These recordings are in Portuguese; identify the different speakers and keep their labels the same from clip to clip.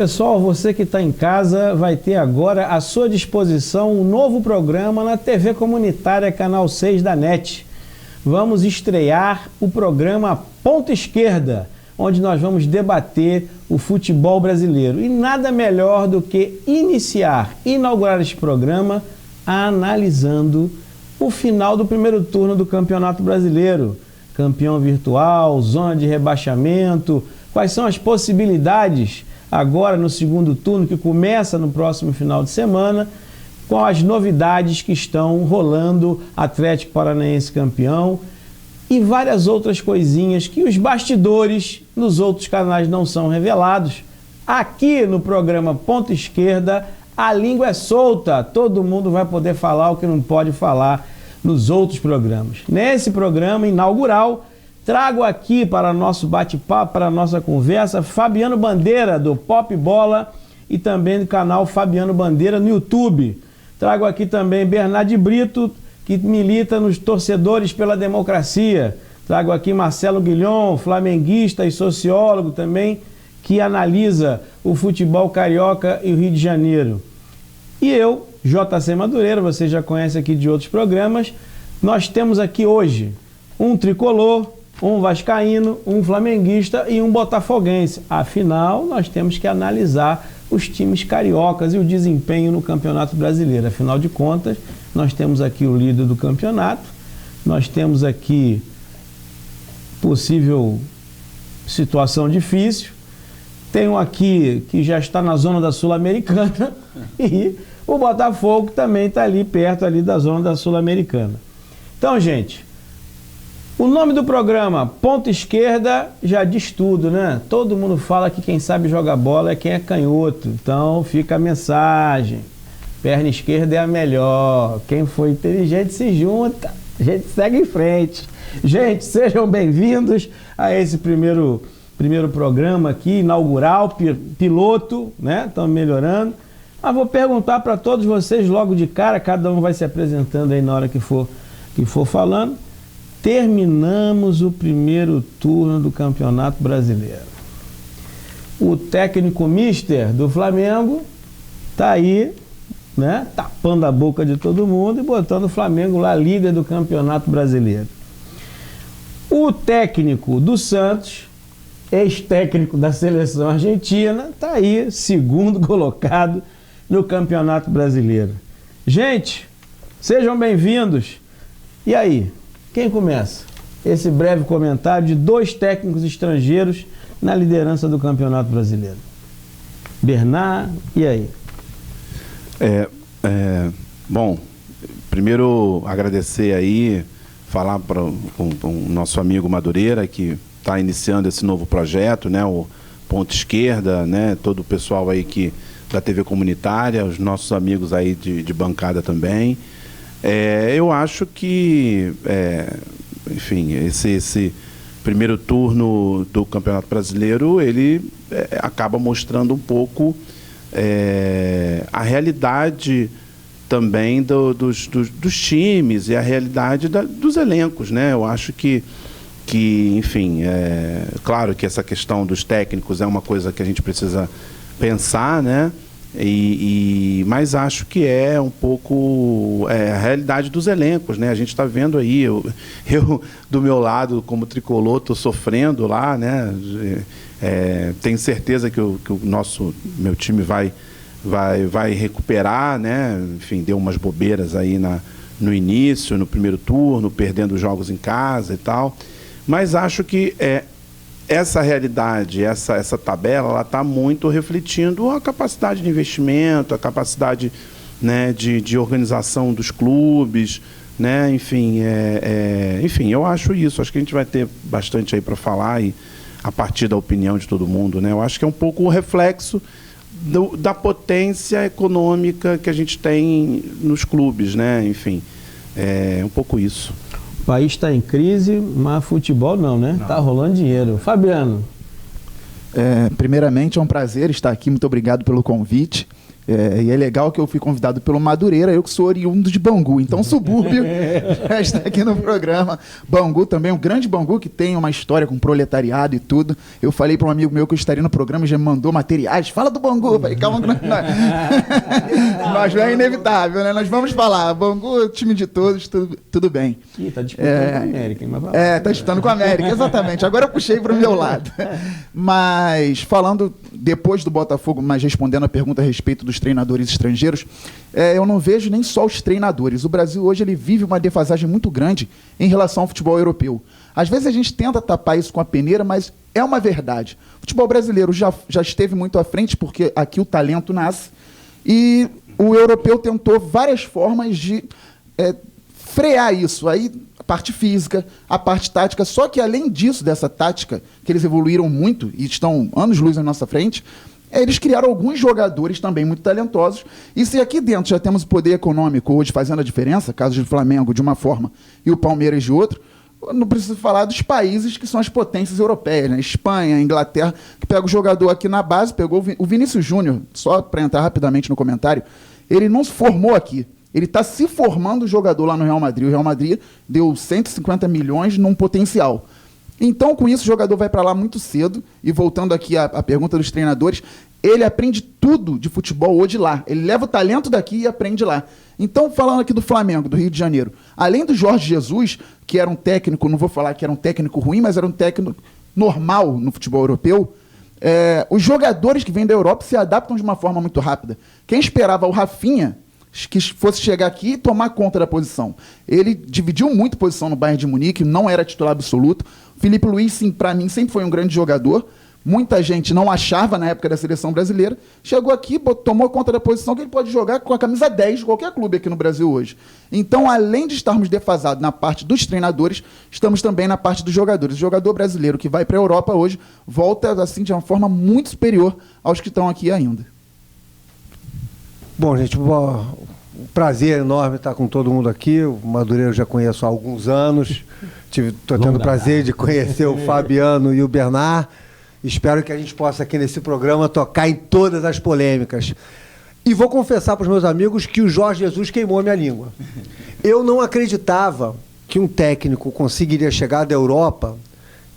Speaker 1: Pessoal, você que está em casa vai ter agora à sua disposição um novo programa na TV Comunitária Canal 6 da NET. Vamos estrear o programa Ponta Esquerda, onde nós vamos debater o futebol brasileiro. E nada melhor do que inaugurar este programa analisando o final do primeiro turno do Campeonato Brasileiro. Campeão virtual, zona de rebaixamento, quais são as possibilidades agora no segundo turno, que começa no próximo final de semana, com as novidades que estão rolando, Atlético Paranaense campeão e várias outras coisinhas que os bastidores nos outros canais não são revelados. Aqui no programa Ponta Esquerda, a língua é solta, todo mundo vai poder falar o que não pode falar nos outros programas. Nesse programa inaugural, trago aqui para nosso bate-papo, para a nossa conversa, Fabiano Bandeira, do Pop Bola e também do canal Fabiano Bandeira no YouTube. Trago aqui também Bernardo Brito, que milita nos Torcedores pela Democracia. Trago aqui Marcelo Guilhom, flamenguista e sociólogo também, que analisa o futebol carioca e o Rio de Janeiro. E eu, JC Madureira, você já conhece aqui de outros programas. Nós temos aqui hoje um tricolor, um vascaíno, um flamenguista e um botafoguense. Afinal, nós temos que analisar os times cariocas e o desempenho no Campeonato Brasileiro. Afinal de contas, nós temos aqui o líder do campeonato, nós temos aqui possível situação difícil, tem um aqui que já está na zona da Sul-Americana e o Botafogo também está ali perto ali da zona da Sul-Americana. Então, gente, o nome do programa, Ponta Esquerda, já diz tudo, né? Todo mundo fala que quem sabe jogar bola é quem é canhoto. Então, fica a mensagem. Perna esquerda é a melhor. Quem for inteligente se junta. A gente segue em frente. Gente, sejam bem-vindos a esse primeiro programa aqui, inaugural, piloto, né? Estamos melhorando. Mas vou perguntar para todos vocês logo de cara, cada um vai se apresentando aí na hora que for falando. Terminamos o primeiro turno do Campeonato Brasileiro. O técnico mister do Flamengo está aí, né, tapando a boca de todo mundo e botando o Flamengo lá líder do Campeonato Brasileiro. O técnico do Santos, ex-técnico da seleção argentina, está aí, segundo colocado no Campeonato Brasileiro. Gente, sejam bem-vindos. E aí? Quem começa? Esse breve comentário de dois técnicos estrangeiros na liderança do Campeonato Brasileiro. Bernard, e aí?
Speaker 2: Bom, primeiro agradecer aí, falar com o nosso amigo Madureira, que está iniciando esse novo projeto, né, o Ponta Esquerda, né, todo o pessoal aí da TV Comunitária, os nossos amigos aí de bancada também. Eu acho que, enfim, esse primeiro turno do Campeonato Brasileiro, ele acaba mostrando um pouco a realidade também dos times e a realidade dos elencos, né? Eu acho que enfim, claro que essa questão dos técnicos é uma coisa que a gente precisa pensar, né? Mas acho que é um pouco a realidade dos elencos, né? A gente está vendo aí, eu do meu lado como tricolor estou sofrendo lá, né? Tenho certeza que meu time vai recuperar, né? Enfim, deu umas bobeiras aí no início, no primeiro turno, perdendo jogos em casa e tal, mas acho que essa realidade, essa tabela, ela está muito refletindo a capacidade de investimento, a capacidade, né, de organização dos clubes, né? Enfim, enfim, eu acho isso. Acho que a gente vai ter bastante aí para falar e a partir da opinião de todo mundo, né? Eu acho que é um pouco o reflexo da potência econômica que a gente tem nos clubes, né? Enfim, é um pouco isso.
Speaker 1: O país está em crise, mas futebol não, né? Está rolando dinheiro. Fabiano.
Speaker 3: Primeiramente, é um prazer estar aqui. Muito obrigado pelo convite. E é legal que eu fui convidado pelo Madureira, eu que sou oriundo de Bangu, então subúrbio já está aqui no programa. Bangu também, um grande Bangu que tem uma história com proletariado e tudo. Eu falei para um amigo meu que eu estaria no programa e já me mandou materiais. Fala do Bangu. Eu falei, calma, nós é inevitável, né? Nós vamos falar. Bangu, time de todos, tudo bem.
Speaker 1: Tá disputando com a América.
Speaker 3: Tá disputando com a América, exatamente. Agora eu puxei para o meu lado. Mas falando depois do Botafogo, mas respondendo a pergunta a respeito dos treinadores estrangeiros, eu não vejo nem só os treinadores. O Brasil hoje ele vive uma defasagem muito grande em relação ao futebol europeu. Às vezes a gente tenta tapar isso com a peneira, mas é uma verdade. O futebol brasileiro já esteve muito à frente, porque aqui o talento nasce, e o europeu tentou várias formas de frear isso. Aí a parte física, a parte tática, só que além disso, dessa tática, que eles evoluíram muito e estão anos-luz à nossa frente, eles criaram alguns jogadores também muito talentosos, e se aqui dentro já temos o poder econômico hoje fazendo a diferença, caso do Flamengo de uma forma e o Palmeiras de outra, não preciso falar dos países que são as potências europeias, né? Espanha, Inglaterra, que pega o jogador aqui na base, pegou o Vinícius Júnior, só para entrar rapidamente no comentário, ele não se formou aqui. Ele está se formando jogador lá no Real Madrid. O Real Madrid deu 150 milhões num potencial. Então, com isso, o jogador vai para lá muito cedo. E voltando aqui à pergunta dos treinadores, ele aprende tudo de futebol hoje lá. Ele leva o talento daqui e aprende lá. Então, falando aqui do Flamengo, do Rio de Janeiro, além do Jorge Jesus, que era um técnico, não vou falar que era um técnico ruim, mas era um técnico normal no futebol europeu, os jogadores que vêm da Europa se adaptam de uma forma muito rápida. Quem esperava o Rafinha que fosse chegar aqui e tomar conta da posição? Ele dividiu muito posição no Bayern de Munique, não era titular absoluto. Felipe Luiz, sim, para mim, sempre foi um grande jogador. Muita gente não achava na época da seleção brasileira. Chegou aqui, tomou conta da posição que ele pode jogar com a camisa 10 de qualquer clube aqui no Brasil hoje. Então, além de estarmos defasados na parte dos treinadores, estamos também na parte dos jogadores. O jogador brasileiro que vai para a Europa hoje volta assim de uma forma muito superior aos que estão aqui ainda.
Speaker 4: Bom, gente, um prazer enorme estar com todo mundo aqui. O Madureira eu já conheço há alguns anos. Estou tendo o prazer de conhecer o Fabiano e o Bernard. Espero que a gente possa aqui nesse programa tocar em todas as polêmicas. E vou confessar para os meus amigos que o Jorge Jesus queimou a minha língua. Eu não acreditava que um técnico conseguiria chegar da Europa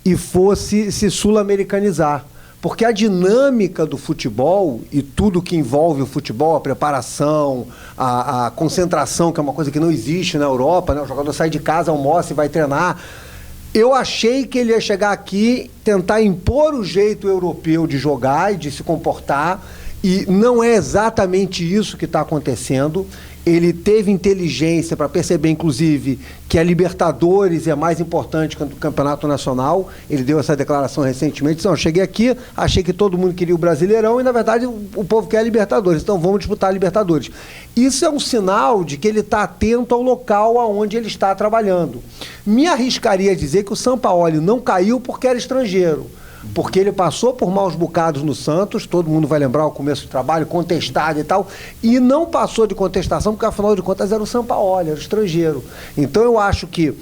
Speaker 4: e fosse se sul-americanizar. Porque a dinâmica do futebol e tudo que envolve o futebol, a preparação, a concentração, que é uma coisa que não existe na Europa, né? O jogador sai de casa, almoça e vai treinar. Eu achei que ele ia chegar aqui, tentar impor o jeito europeu de jogar e de se comportar, e não é exatamente isso que está acontecendo. Ele teve inteligência para perceber, inclusive, que a Libertadores é mais importante que o Campeonato Nacional. Ele deu essa declaração recentemente. Não, eu cheguei aqui, achei que todo mundo queria o Brasileirão e, na verdade, o povo quer a Libertadores. Então, vamos disputar a Libertadores. Isso é um sinal de que ele está atento ao local aonde ele está trabalhando. Me arriscaria a dizer que o Sampaoli não caiu porque era estrangeiro. Porque ele passou por maus bocados no Santos, todo mundo vai lembrar o começo do trabalho, contestado e tal, e não passou de contestação, porque afinal de contas era o Sampaoli, era o estrangeiro. Então eu acho que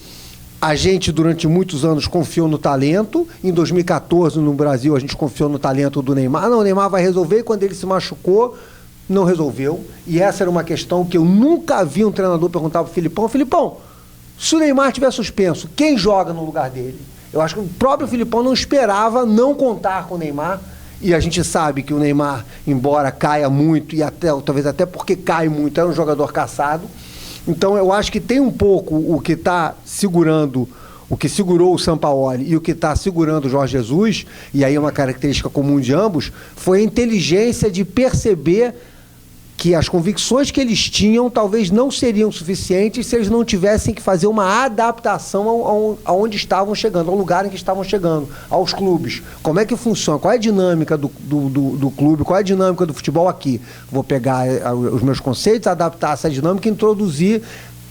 Speaker 4: a gente durante muitos anos confiou no talento, em 2014 no Brasil a gente confiou no talento do Neymar, não, o Neymar vai resolver, e quando ele se machucou, não resolveu, e essa era uma questão que eu nunca vi um treinador perguntar para o Filipão, se o Neymar tiver suspenso, quem joga no lugar dele? Eu acho que o próprio Filipão não esperava não contar com o Neymar, e a gente sabe que o Neymar, embora caia muito, e até, talvez até porque cai muito, é um jogador caçado. Então eu acho que tem um pouco o que está segurando, o que segurou o Sampaoli e o que está segurando o Jorge Jesus, e aí é uma característica comum de ambos, foi a inteligência de perceber que as convicções que eles tinham talvez não seriam suficientes se eles não tivessem que fazer uma adaptação aonde estavam chegando, ao lugar em que estavam chegando, aos clubes. Como é que funciona? Qual é a dinâmica do clube? Qual é a dinâmica do futebol aqui? Vou pegar os meus conceitos, adaptar essa dinâmica e introduzir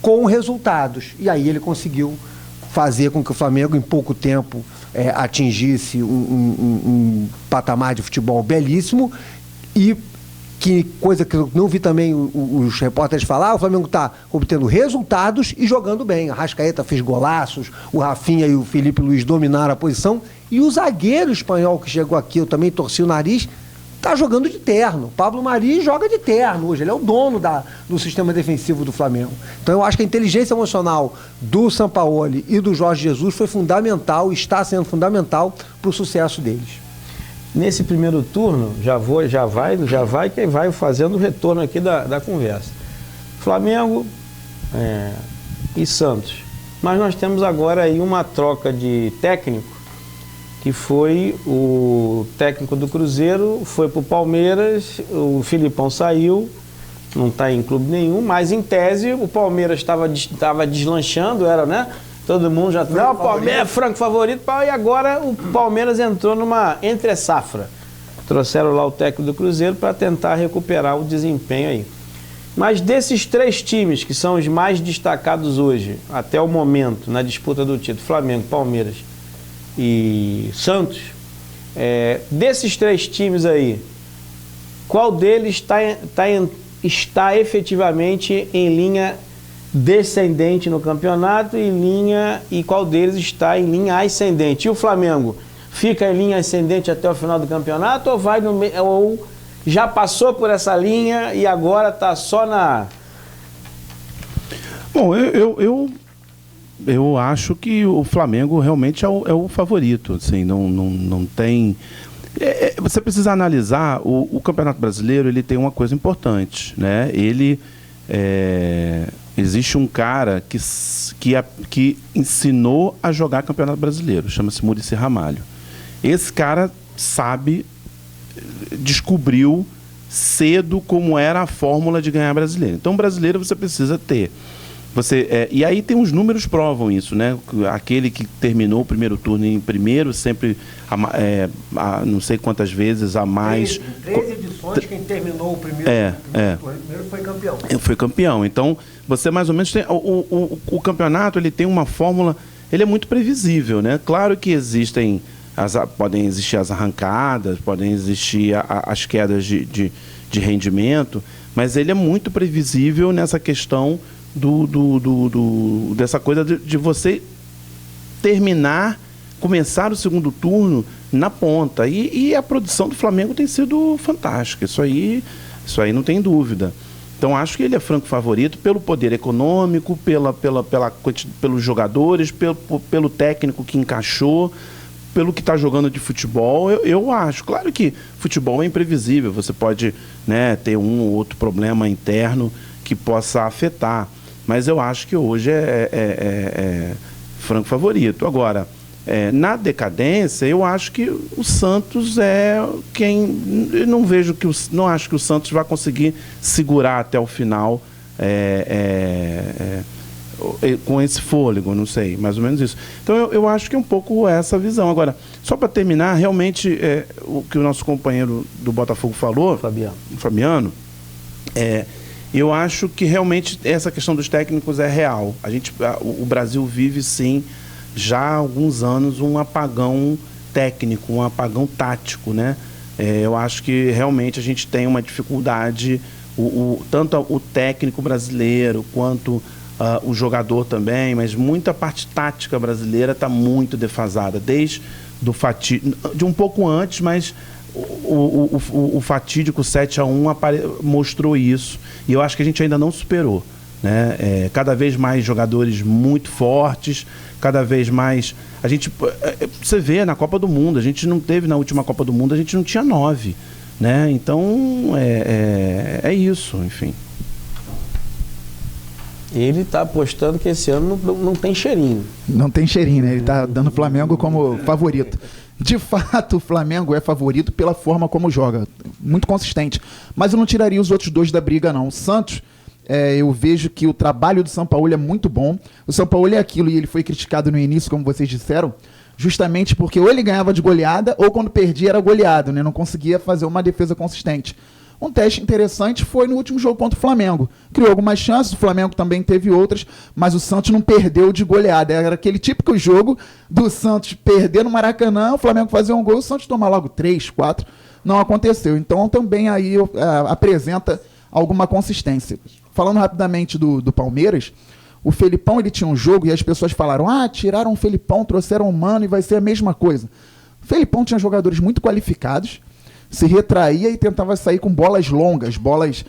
Speaker 4: com resultados. E aí ele conseguiu fazer com que o Flamengo, em pouco tempo, atingisse um patamar de futebol belíssimo. E que coisa que eu não vi também os repórteres falar, o Flamengo está obtendo resultados e jogando bem. A Arrascaeta fez golaços, o Rafinha e o Felipe Luiz dominaram a posição, e o zagueiro espanhol que chegou aqui, eu também torci o nariz, tá jogando de terno. Pablo Mari joga de terno hoje, ele é o dono do sistema defensivo do Flamengo. Então eu acho que a inteligência emocional do Sampaoli e do Jorge Jesus foi fundamental, está sendo fundamental para o sucesso deles.
Speaker 1: Nesse primeiro turno, já vai quem vai fazendo o retorno aqui da conversa. Flamengo e Santos. Mas nós temos agora aí uma troca de técnico, que foi o técnico do Cruzeiro, foi para o Palmeiras, o Filipão saiu, não está em clube nenhum, mas em tese o Palmeiras estava deslanchando, era, né? Todo mundo já... Não, o Palmeiras é franco favorito, e agora o Palmeiras entrou numa entre-safra. Trouxeram lá o técnico do Cruzeiro para tentar recuperar o desempenho aí. Mas desses 3 times que são os mais destacados hoje, até o momento, na disputa do título, Flamengo, Palmeiras e Santos, desses 3 times aí, qual deles está efetivamente em linha descendente no campeonato e qual deles está em linha ascendente? E o Flamengo fica em linha ascendente até o final do campeonato ou já passou por essa linha e agora está só na...
Speaker 2: Bom, eu acho que o Flamengo realmente é o favorito, assim, não tem... você precisa analisar, o Campeonato Brasileiro, ele tem uma coisa importante, né? Existe um cara que ensinou a jogar Campeonato Brasileiro, chama-se Muricy Ramalho. Esse cara descobriu cedo como era a fórmula de ganhar brasileiro. Então, brasileiro você precisa ter. E aí tem os números provam isso, né? Aquele que terminou o primeiro turno em primeiro, sempre não sei quantas vezes a mais.
Speaker 4: 13 edições, quem terminou o primeiro primeiro foi campeão.
Speaker 2: Foi campeão. Então, você mais ou menos tem. O campeonato, ele tem uma fórmula, ele é muito previsível, né? Claro que podem existir as arrancadas, podem existir as quedas de rendimento, mas ele é muito previsível nessa questão dessa coisa de você começar o segundo turno na ponta. E a produção do Flamengo tem sido fantástica. Isso aí não tem dúvida. Então, acho que ele é franco favorito pelo poder econômico, pelos jogadores, pelo técnico que encaixou, pelo que está jogando de futebol. Eu acho. Claro que futebol é imprevisível. Você pode, né, ter um ou outro problema interno que possa afetar. Mas eu acho que hoje é franco favorito. Agora, na decadência, eu acho que o Santos é quem... Eu não acho que o Santos vai conseguir segurar até o final com esse fôlego, não sei, mais ou menos isso. Então eu acho que é um pouco essa visão. Agora, só para terminar, realmente, o que o nosso companheiro do Botafogo falou, Fabiano, eu acho que realmente essa questão dos técnicos é real. O Brasil vive, sim, já há alguns anos, um apagão técnico, um apagão tático, né? Eu acho que realmente a gente tem uma dificuldade, tanto o técnico brasileiro quanto o jogador também, mas muita parte tática brasileira está muito defasada, desde de um pouco antes, mas o fatídico 7-1 mostrou isso, e eu acho que a gente ainda não superou, né? Cada vez mais jogadores muito fortes, cada vez mais... Você vê na Copa do Mundo, a gente não teve na última Copa do Mundo, a gente não tinha 9, né? Então, é isso, enfim.
Speaker 1: Ele está apostando que esse ano não tem cheirinho.
Speaker 3: Não tem cheirinho, né? Ele está dando o Flamengo como favorito. De fato, o Flamengo é favorito pela forma como joga. Muito consistente. Mas eu não tiraria os outros 2 da briga, não. O Santos, eu vejo que o trabalho do Sampaoli é muito bom. O Sampaoli é aquilo, e ele foi criticado no início, como vocês disseram, justamente porque ou ele ganhava de goleada, ou quando perdia era goleado, né? Não conseguia fazer uma defesa consistente. Um teste interessante foi no último jogo contra o Flamengo. Criou algumas chances, o Flamengo também teve outras, mas o Santos não perdeu de goleada. Era aquele típico jogo do Santos perder no Maracanã, o Flamengo fazer um gol, o Santos tomar logo 3, 4. Não aconteceu. Então também aí apresenta alguma consistência. Falando rapidamente do Palmeiras, o Felipão, ele tinha um jogo e as pessoas falaram: tiraram o Felipão, trouxeram o Mano e vai ser a mesma coisa. O Felipão tinha jogadores muito qualificados, se retraía e tentava sair com bolas longas, bolas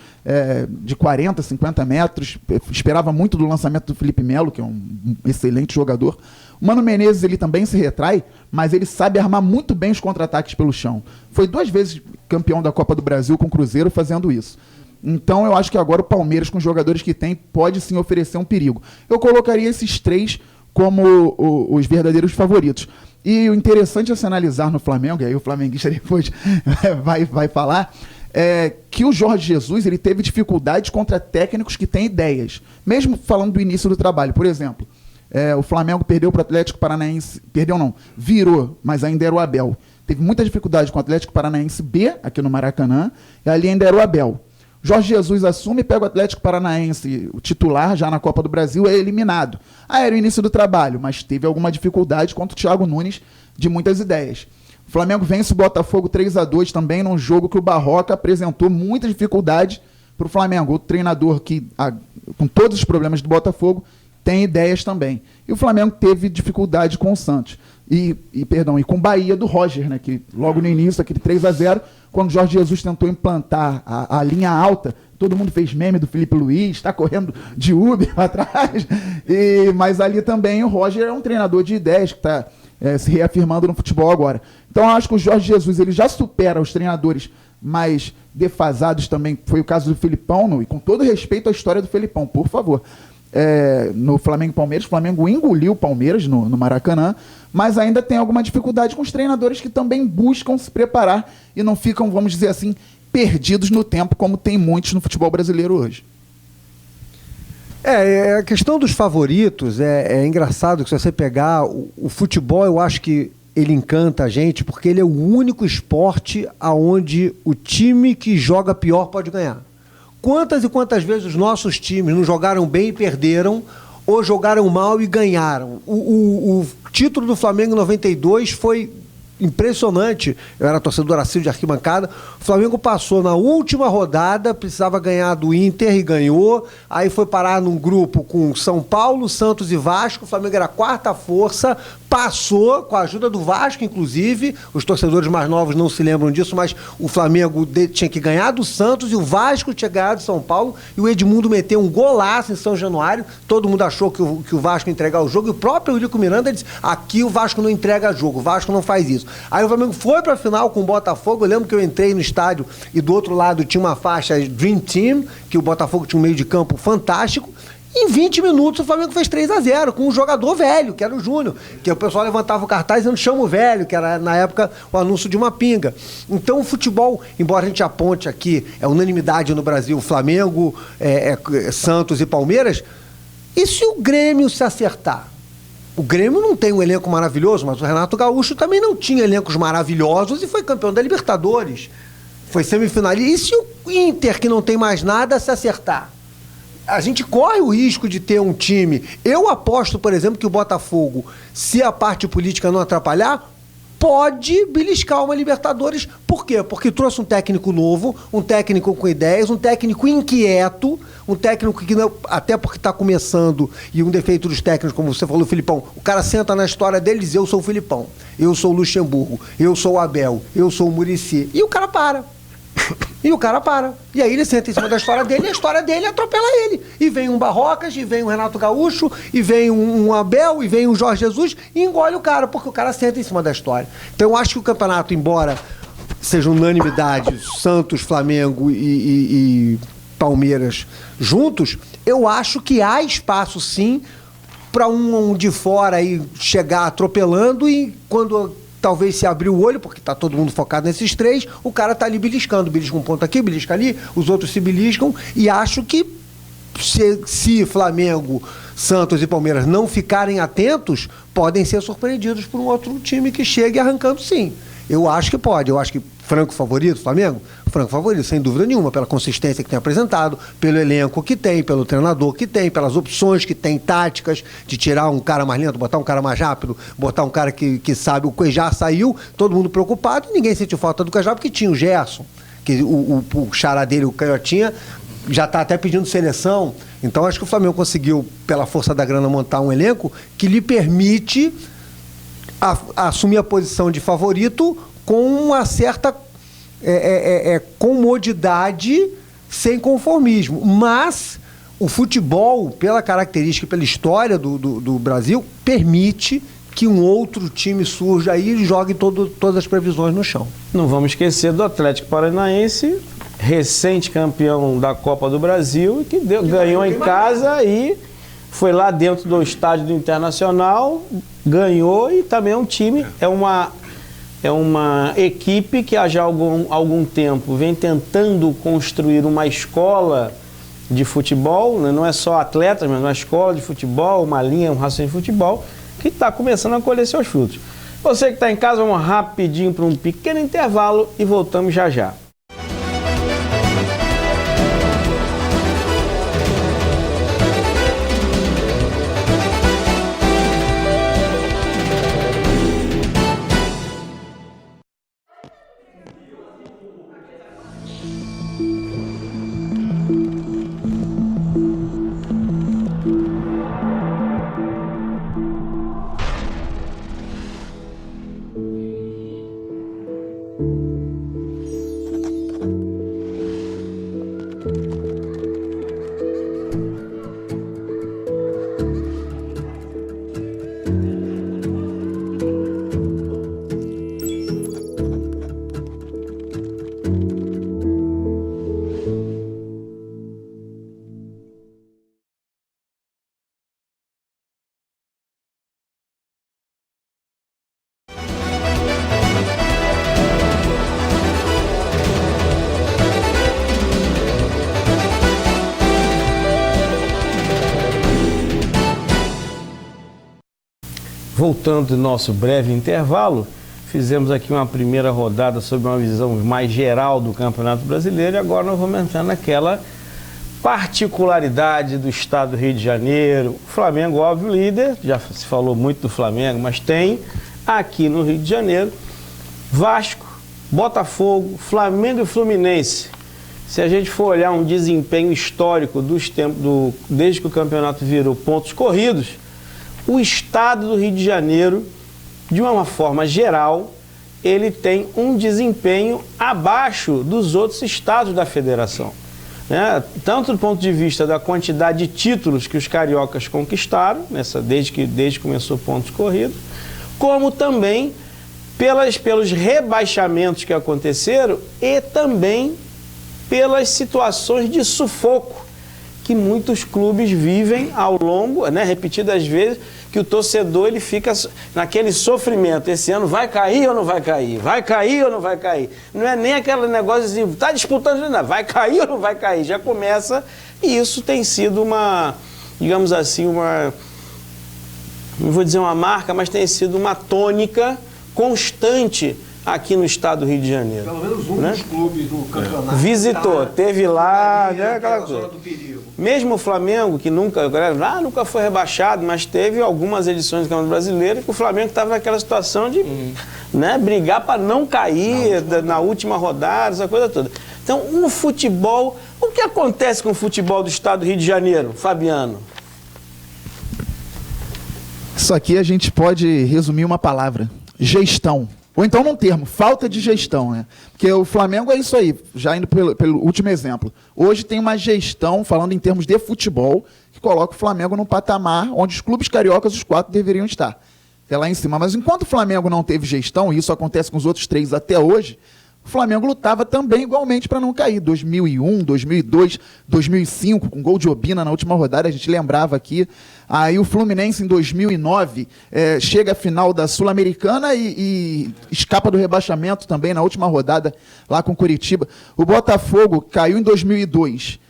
Speaker 3: de 40, 50 metros. Esperava muito do lançamento do Felipe Melo, que é um excelente jogador. O Mano Menezes ele também se retrai, mas ele sabe armar muito bem os contra-ataques pelo chão. Foi 2 vezes campeão da Copa do Brasil com o Cruzeiro fazendo isso. Então eu acho que agora o Palmeiras, com os jogadores que tem, pode sim oferecer um perigo. Eu colocaria esses 3 como os verdadeiros favoritos. E o interessante a se analisar no Flamengo, e aí o flamenguista depois vai falar, é que o Jorge Jesus ele teve dificuldades contra técnicos que têm ideias. Mesmo falando do início do trabalho. Por exemplo, o Flamengo perdeu para o Atlético Paranaense, virou, mas ainda era o Abel. Teve muita dificuldade com o Atlético Paranaense B, aqui no Maracanã, e ali ainda era o Abel. Jorge Jesus assume, pega o Atlético Paranaense, o titular já na Copa do Brasil, é eliminado. Era o início do trabalho, mas teve alguma dificuldade contra o Thiago Nunes de muitas ideias. O Flamengo vence o Botafogo 3-2 também, num jogo que o Barroca apresentou muita dificuldade para o Flamengo. O treinador que, com todos os problemas do Botafogo, tem ideias também. E o Flamengo teve dificuldade com o Santos. E com o Bahia do Roger, né, que logo no início, aquele 3-0, quando o Jorge Jesus tentou implantar a linha alta, todo mundo fez meme do Felipe Luiz, está correndo de Uber atrás. Mas ali também o Roger é um treinador de ideias que está se reafirmando no futebol agora. Então eu acho que o Jorge Jesus ele já supera os treinadores mais defasados também. Foi o caso do Felipão, e com todo respeito à história do Felipão, por favor. No Flamengo e Palmeiras, o Flamengo engoliu o Palmeiras no Maracanã, mas ainda tem alguma dificuldade com os treinadores que também buscam se preparar e não ficam, vamos dizer assim, perdidos no tempo, como tem muitos no futebol brasileiro hoje.
Speaker 4: A questão dos favoritos é engraçado que se você pegar o futebol, eu acho que ele encanta a gente porque ele é o único esporte onde o time que joga pior pode ganhar. Quantas e quantas vezes os nossos times não jogaram bem e perderam, ou jogaram mal e ganharam? O título do Flamengo em 92 foi impressionante. Eu era torcedor assíduo de arquibancada. O Flamengo passou na última rodada, precisava ganhar do Inter e ganhou. Aí foi parar num grupo com São Paulo, Santos e Vasco. O Flamengo era a 4ª força, passou com a ajuda do Vasco, inclusive. Os torcedores mais novos não se lembram disso, mas o Flamengo tinha que ganhar do Santos e o Vasco tinha ganhado do São Paulo. E o Edmundo meteu um golaço em São Januário. Todo mundo achou que o Vasco ia entregar o jogo. E o próprio Eurico Miranda disse: aqui o Vasco não entrega jogo, o Vasco não faz isso. Aí o Flamengo foi para a final com o Botafogo. Eu lembro que eu entrei no estádio e do outro lado tinha uma faixa Dream Team, que o Botafogo tinha um meio de campo fantástico. Em 20 minutos o Flamengo fez 3-0 com um jogador velho, que era o Júnior, que o pessoal levantava o cartaz dizendo chama o velho, que era na época o anúncio de uma pinga. Então o futebol, embora a gente aponte aqui, é unanimidade no Brasil, Flamengo, Santos e Palmeiras, e se o Grêmio se acertar? O Grêmio não tem um elenco maravilhoso, mas o Renato Gaúcho também não tinha elencos maravilhosos e foi campeão da Libertadores. Foi semifinalista. E se o Inter, que não tem mais nada, se acertar? A gente corre o risco de ter um time. Eu aposto, por exemplo, que o Botafogo, se a parte política não atrapalhar, pode beliscar uma Libertadores. Por quê? Porque trouxe um técnico novo, um técnico com ideias, um técnico inquieto, um técnico que, não, até porque está começando, e um defeito dos técnicos, como você falou, Filipão, o cara senta na história dele e diz: eu sou o Filipão, eu sou o Luxemburgo, eu sou o Abel, eu sou o Muricy. E o cara para. E aí ele senta em cima da história dele e a história dele atropela ele. E vem um Barrocas, e vem um Renato Gaúcho, e vem um Abel, e vem um Jorge Jesus, e engole o cara, porque o cara senta em cima da história. Então eu acho que o campeonato, embora seja unanimidade, Santos, Flamengo e Palmeiras juntos, eu acho que há espaço sim para um de fora aí chegar atropelando, e quando talvez se abrir o olho, porque está todo mundo focado nesses 3, o cara está ali beliscando, belisca um ponto aqui, belisca ali, os outros se beliscam, e acho que se Flamengo, Santos e Palmeiras não ficarem atentos, podem ser surpreendidos por um outro time que chegue arrancando sim. Eu acho que pode, eu acho que franco favorito, Flamengo? Franco favorito, sem dúvida nenhuma, pela consistência que tem apresentado, pelo elenco que tem, pelo treinador que tem, pelas opções que tem, táticas, de tirar um cara mais lento, botar um cara mais rápido, botar um cara que sabe, o Cuejá saiu, todo mundo preocupado, e ninguém sentiu falta do Cuejá, porque tinha o Gerson, que o xará dele, o Canhotinha, já está até pedindo seleção. Então acho que o Flamengo conseguiu, pela força da grana, montar um elenco que lhe permite assumir a posição de favorito com uma certa comodidade sem conformismo. Mas o futebol, pela característica, pela história do Brasil, permite que um outro time surja aí e jogue todas as previsões no chão.
Speaker 1: Não vamos esquecer do Atlético Paranaense, recente campeão da Copa do Brasil, que ganhou em casa e foi lá dentro do estádio do Internacional, ganhou, e também é um time, é uma equipe que há já algum tempo vem tentando construir uma escola de futebol, né? Não é só atletas, mas uma escola de futebol, uma linha, um raciocínio de futebol, que está começando a colher seus frutos. Você que está em casa, vamos rapidinho para um pequeno intervalo e voltamos já já. Voltando do nosso breve intervalo, fizemos aqui uma primeira rodada sobre uma visão mais geral do Campeonato Brasileiro e agora nós vamos entrar naquela particularidade do estado do Rio de Janeiro. O Flamengo, óbvio, líder, já se falou muito do Flamengo, mas tem aqui no Rio de Janeiro Vasco, Botafogo, Flamengo e Fluminense. Se a gente for olhar um desempenho histórico desde que o campeonato virou pontos corridos, o estado do Rio de Janeiro, de uma forma geral, ele tem um desempenho abaixo dos outros estados da federação, né? Tanto do ponto de vista da quantidade de títulos que os cariocas conquistaram, desde que começou pontos corridos, como também pelos rebaixamentos que aconteceram e também pelas situações de sufoco que muitos clubes vivem ao longo, né, repetidas vezes, que o torcedor ele fica naquele sofrimento. Esse ano vai cair ou não vai cair? Vai cair ou não vai cair? Não é nem aquele negócio assim, está disputando, não, vai cair ou não vai cair? Já começa, e isso tem sido uma, digamos assim, não vou dizer uma marca, mas tem sido uma tônica constante aqui no estado do Rio de Janeiro.
Speaker 4: Pelo menos um dos clubes do campeonato
Speaker 1: visitou, teve lá, né, aquela
Speaker 4: zona
Speaker 1: coisa.
Speaker 4: do perigo.
Speaker 1: Mesmo o Flamengo, que nunca foi rebaixado, mas teve algumas edições do Campeonato Brasileiro que o Flamengo estava naquela situação de brigar para não cair na última rodada, essa coisa toda. Então, o futebol, o que acontece com o futebol do estado do Rio de Janeiro, Fabiano?
Speaker 3: Isso aqui a gente pode resumir uma palavra: gestão. Ou então num termo, falta de gestão, né? Porque o Flamengo é isso aí, já indo pelo último exemplo. Hoje tem uma gestão, falando em termos de futebol, que coloca o Flamengo num patamar onde os clubes cariocas, os 4, deveriam estar. É lá em cima. Mas enquanto o Flamengo não teve gestão, e isso acontece com os outros 3 até hoje, o Flamengo lutava também igualmente para não cair. 2001, 2002, 2005, com gol de Obina na última rodada, a gente lembrava aqui. Aí o Fluminense, em 2009, chega à final da Sul-Americana e escapa do rebaixamento também na última rodada, lá com o Curitiba. O Botafogo caiu em 2002,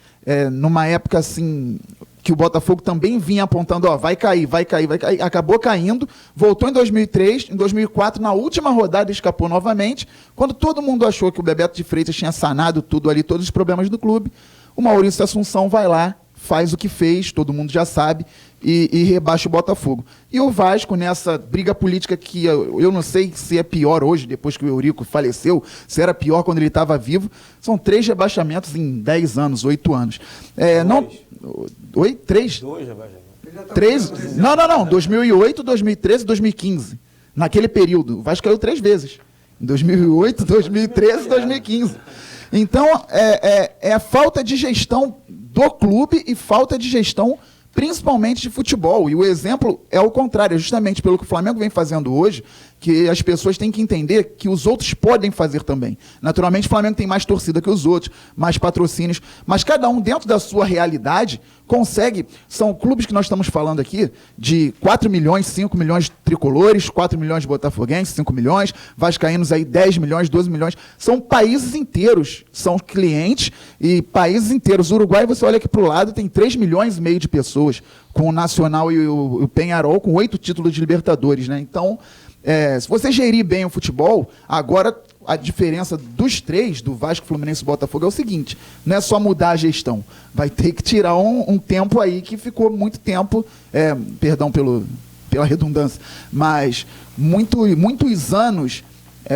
Speaker 3: numa época assim que o Botafogo também vinha apontando, vai cair, acabou caindo, voltou em 2003, em 2004, na última rodada escapou novamente, quando todo mundo achou que o Bebeto de Freitas tinha sanado tudo ali, todos os problemas do clube, o Maurício Assunção vai lá, faz o que fez, todo mundo já sabe, e rebaixa o Botafogo. E o Vasco, nessa briga política que eu não sei se é pior hoje, depois que o Eurico faleceu, se era pior quando ele estava vivo, são 3 rebaixamentos em 10 anos, 8 anos. Oi? 3?
Speaker 1: 2 rebaixamentos.
Speaker 3: 3? Não. 2008, 2013, 2015. Naquele período. O Vasco caiu 3 vezes. Em 2008, 2013, 2015. Então, é falta de gestão do clube e falta de gestão principalmente de futebol. E o exemplo é o contrário, é justamente pelo que o Flamengo vem fazendo hoje, que as pessoas têm que entender que os outros podem fazer também. Naturalmente, o Flamengo tem mais torcida que os outros, mais patrocínios, mas cada um, dentro da sua realidade, consegue. São clubes que nós estamos falando aqui de 4 milhões, 5 milhões de tricolores, 4 milhões de botafoguenses, 5 milhões, vascaínos aí 10 milhões, 12 milhões. São países inteiros, são clientes e países inteiros. O Uruguai, você olha aqui para o lado, tem 3 milhões e meio de pessoas, com o Nacional e o Peñarol, com 8 títulos de Libertadores, né? Então, se você gerir bem o futebol, agora a diferença dos três, do Vasco, Fluminense e Botafogo, é o seguinte: não é só mudar a gestão, vai ter que tirar um tempo aí que ficou muito tempo, perdão pela redundância, mas muitos anos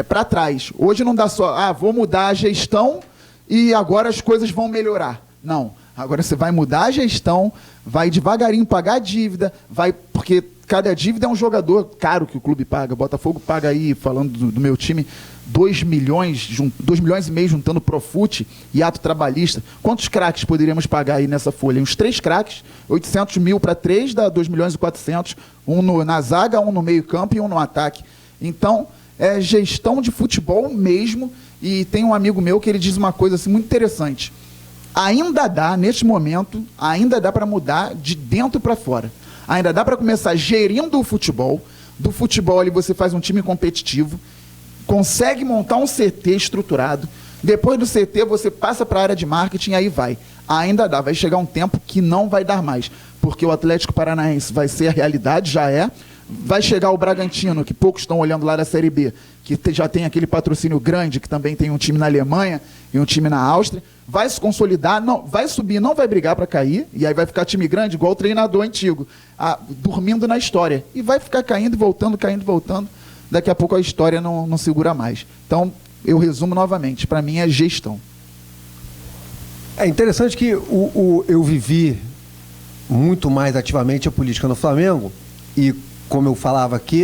Speaker 3: para trás. Hoje não dá só, vou mudar a gestão e agora as coisas vão melhorar. Não, agora você vai mudar a gestão, vai devagarinho pagar a dívida, porque cada dívida é um jogador caro que o clube paga. O Botafogo paga aí, falando do meu time, 2 milhões e meio juntando Profute e ato trabalhista. Quantos craques poderíamos pagar aí nessa folha? Uns 3 craques, 800 mil para 3, dá 2 milhões e 400. Um na zaga, um no meio campo e um no ataque. Então, é gestão de futebol mesmo. E tem um amigo meu que ele diz uma coisa assim, muito interessante. Ainda dá, neste momento, ainda dá para mudar de dentro para fora. Ainda dá para começar gerindo o futebol. Do futebol ali você faz um time competitivo, consegue montar um CT estruturado. Depois do CT você passa para a área de marketing e aí vai. Ainda dá, vai chegar um tempo que não vai dar mais, porque o Atlético Paranaense vai ser a realidade, já é. Vai chegar o Bragantino, que poucos estão olhando lá da Série B, que já tem aquele patrocínio grande, que também tem um time na Alemanha e um time na Áustria. Vai se consolidar, não, vai subir, não vai brigar para cair, e aí vai ficar time grande, igual o treinador antigo, dormindo na história. E vai ficar caindo e voltando, caindo e voltando. Daqui a pouco a história não segura mais. Então, eu resumo novamente, para mim é gestão.
Speaker 4: É interessante que eu vivi muito mais ativamente a política no Flamengo, e como eu falava aqui,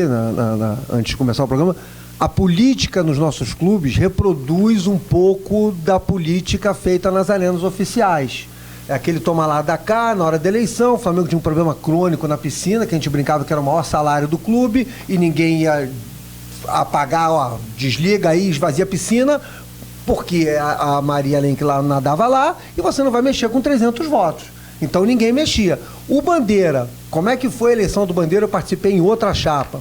Speaker 4: antes de começar o programa, a política nos nossos clubes reproduz um pouco da política feita nas arenas oficiais. É aquele toma lá da cá, na hora da eleição, o Flamengo tinha um problema crônico na piscina, que a gente brincava que era o maior salário do clube, e ninguém ia apagar, desliga aí, esvazia a piscina, porque a Maria Lenk lá nadava lá, e você não vai mexer com 300 votos. Então ninguém mexia. O Bandeira, como é que foi a eleição do Bandeira? Eu participei em outra chapa.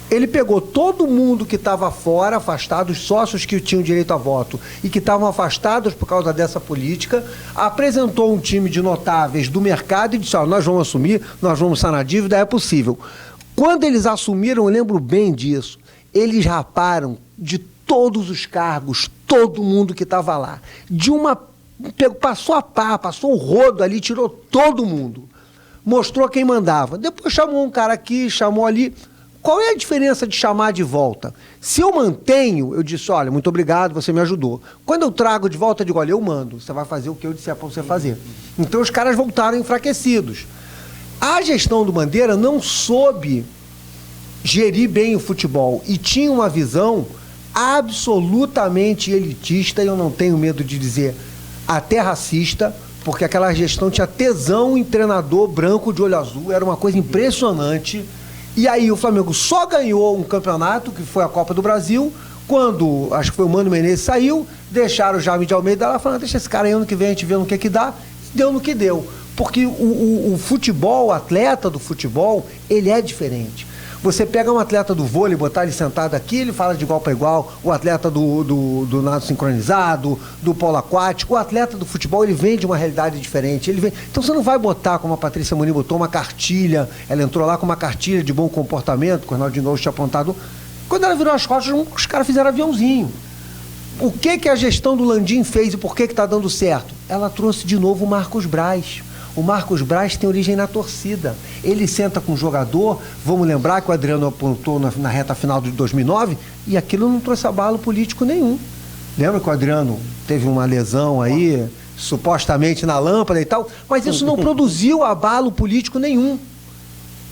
Speaker 4: Ele pegou todo mundo que estava fora, afastado, os sócios que tinham direito a voto e que estavam afastados por causa dessa política, apresentou um time de notáveis do mercado e disse: nós vamos assumir, nós vamos sanar a dívida, é possível. Quando eles assumiram, eu lembro bem disso, eles raparam de todos os cargos, todo mundo que estava lá. Passou a pá, passou o rodo ali, tirou todo mundo. Mostrou quem mandava. Depois chamou um cara aqui, chamou ali. Qual é a diferença de chamar de volta? Se eu mantenho, eu disse: olha, muito obrigado, você me ajudou. Quando eu trago de volta, eu digo: olha, eu mando, você vai fazer o que eu disser para você fazer. Então os caras voltaram enfraquecidos. A gestão do Bandeira não soube gerir bem o futebol e tinha uma visão absolutamente elitista, e eu não tenho medo de dizer até racista, porque aquela gestão tinha tesão em treinador branco de olho azul, era uma coisa impressionante. E aí o Flamengo só ganhou um campeonato, que foi a Copa do Brasil, quando, acho que foi o Mano Menezes saiu, deixaram o Jaime de Almeida lá, falando: deixa esse cara aí, ano que vem a gente vê no que dá. Deu no que deu. Porque o futebol, o atleta do futebol, ele é diferente. Você pega um atleta do vôlei, botar ele sentado aqui, ele fala de igual para igual. O atleta do nado sincronizado, do polo aquático, o atleta do futebol, ele vem de uma realidade diferente. Então você não vai botar, como a Patrícia Muniz botou, uma cartilha. Ela entrou lá com uma cartilha de bom comportamento, que o Ronaldinho Gaúcho tinha apontado. Quando ela virou as costas, os caras fizeram aviãozinho. O que a gestão do Landim fez e por que está dando certo? Ela trouxe de novo o Marcos Braz. O Marcos Braz tem origem na torcida. Ele senta com o jogador, vamos lembrar que o Adriano apontou na reta final de 2009, e aquilo não trouxe abalo político nenhum. Lembra que o Adriano teve uma lesão aí, supostamente na lâmpada e tal, mas isso não produziu abalo político nenhum.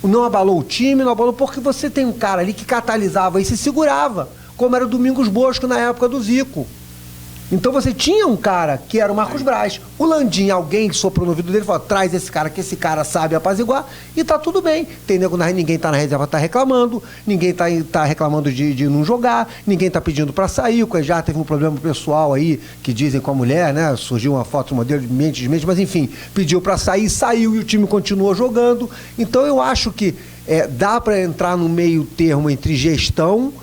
Speaker 4: Não abalou o time, não abalou, porque você tem um cara ali que catalisava e se segurava. como era o Domingos Bosco na época do Zico. Então você tinha um cara que era o Marcos Braz. O Landim, alguém que soprou no ouvido dele, falou, traz esse cara, que esse cara sabe apaziguar, e tá tudo bem. Tem nego ninguém tá na reserva, tá reclamando, ninguém tá reclamando de não jogar, ninguém tá pedindo para sair, o Cuejá teve um problema pessoal aí, que dizem com a mulher, né? Surgiu uma foto do modelo de mente, mas enfim, pediu para sair, saiu e o time continuou jogando. Então eu acho que dá para entrar no meio termo entre gestão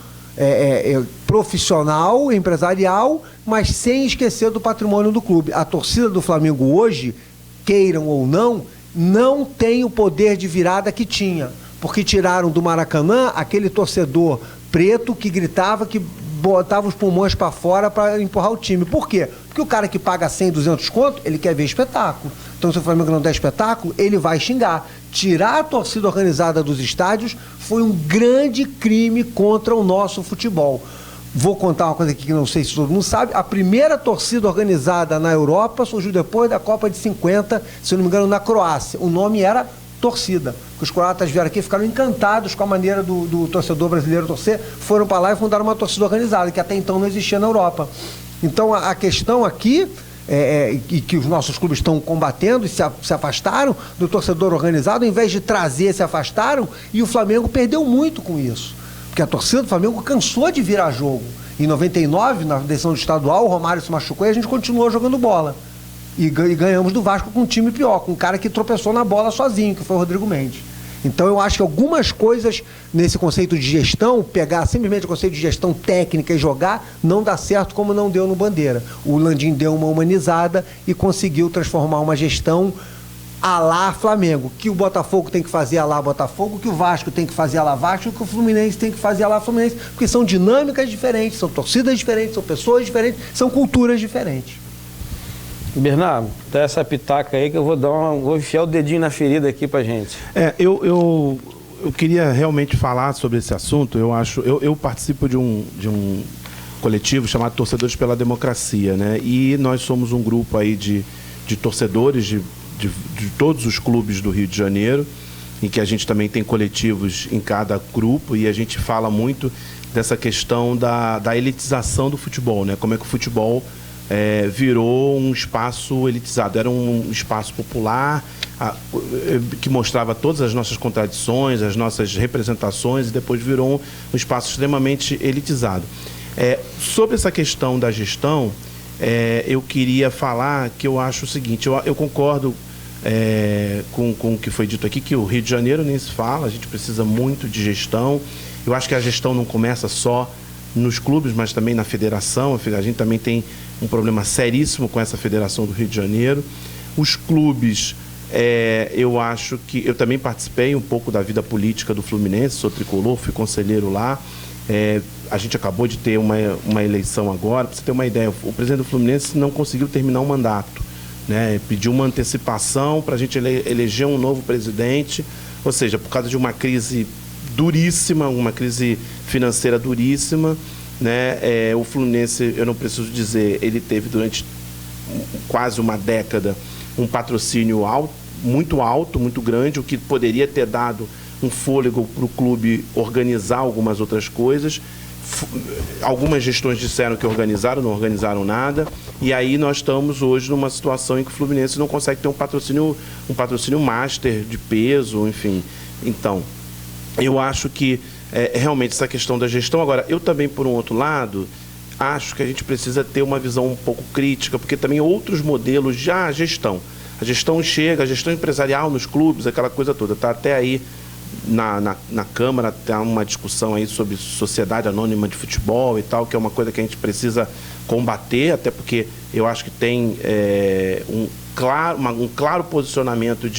Speaker 4: profissional, empresarial, mas sem esquecer do patrimônio do clube. A torcida do Flamengo hoje, queiram ou não tem o poder de virada que tinha, porque tiraram do Maracanã aquele torcedor preto que gritava, que botava os pulmões para fora para empurrar o time. Por quê? Porque o cara que paga 100, 200 conto, ele quer ver espetáculo. Então, se o Flamengo não der espetáculo, ele vai xingar. Tirar a torcida organizada dos estádios foi um grande crime contra o nosso futebol. Vou contar uma coisa aqui que não sei se todo mundo sabe. A primeira torcida organizada na Europa surgiu depois da Copa de 50, se eu não me engano, na Croácia. O nome era torcida. Os croatas vieram aqui e ficaram encantados com a maneira do torcedor brasileiro torcer, foram para lá e fundaram uma torcida organizada, que até então não existia na Europa. Então a questão aqui, e que os nossos clubes estão combatendo e se afastaram do torcedor organizado, ao invés de trazer, se afastaram, e o Flamengo perdeu muito com isso. Porque a torcida do Flamengo cansou de virar jogo. Em 99, na decisão do estadual, o Romário se machucou e a gente continuou jogando bola. E ganhamos do Vasco com um time pior, com um cara que tropeçou na bola sozinho, que foi o Rodrigo Mendes. Então eu acho que algumas coisas nesse conceito de gestão, pegar simplesmente o conceito de gestão técnica e jogar, não dá certo como não deu no Bandeira. O Landim deu uma humanizada e conseguiu transformar uma gestão à lá Flamengo, que o Botafogo tem que fazer à lá Botafogo, que o Vasco tem que fazer à lá Vasco, que o Fluminense tem que fazer à lá Fluminense, porque são dinâmicas diferentes, são torcidas diferentes, são pessoas diferentes, são culturas diferentes.
Speaker 1: Bernardo, dá essa pitaca aí que eu vou enfiar o dedinho na ferida aqui pra gente.
Speaker 2: Eu queria realmente falar sobre esse assunto. Eu participo de um coletivo chamado Torcedores pela Democracia, né? E nós somos um grupo aí de torcedores de todos os clubes do Rio de Janeiro, em que a gente também tem coletivos em cada grupo, e a gente fala muito dessa questão da elitização do futebol, né? Como é que o futebol virou um espaço elitizado. Era um espaço popular que mostrava todas as nossas contradições, as nossas representações, e depois virou um espaço extremamente elitizado. Sobre essa questão da gestão, eu queria falar que eu acho o seguinte, eu concordo com o que foi dito aqui, que o Rio de Janeiro nem se fala, a gente precisa muito de gestão. Eu acho que a gestão não começa só nos clubes, mas também na federação. A gente também tem um problema seríssimo com essa federação do Rio de Janeiro. Os clubes, eu acho que... Eu também participei um pouco da vida política do Fluminense, sou tricolor, fui conselheiro lá. A gente acabou de ter uma eleição agora. Para você ter uma ideia, o presidente do Fluminense não conseguiu terminar o mandato, né? Pediu uma antecipação para a gente eleger um novo presidente, ou seja, por causa de uma crise duríssima, uma crise financeira duríssima, né? O Fluminense, eu não preciso dizer, ele teve durante quase uma década um patrocínio muito alto, muito grande, o que poderia ter dado um fôlego para o clube organizar algumas outras coisas. Algumas gestões disseram que organizaram, não organizaram nada, e aí nós estamos hoje numa situação em que o Fluminense não consegue ter um patrocínio master de peso, enfim. Então, eu acho que realmente essa questão da gestão. Agora, eu também, por um outro lado, acho que a gente precisa ter uma visão um pouco crítica, porque também outros modelos já a gestão chega, a gestão empresarial nos clubes, aquela coisa toda, está até aí na Câmara, está uma discussão aí sobre sociedade anônima de futebol e tal, que é uma coisa que a gente precisa combater, até porque eu acho que tem um claro posicionamento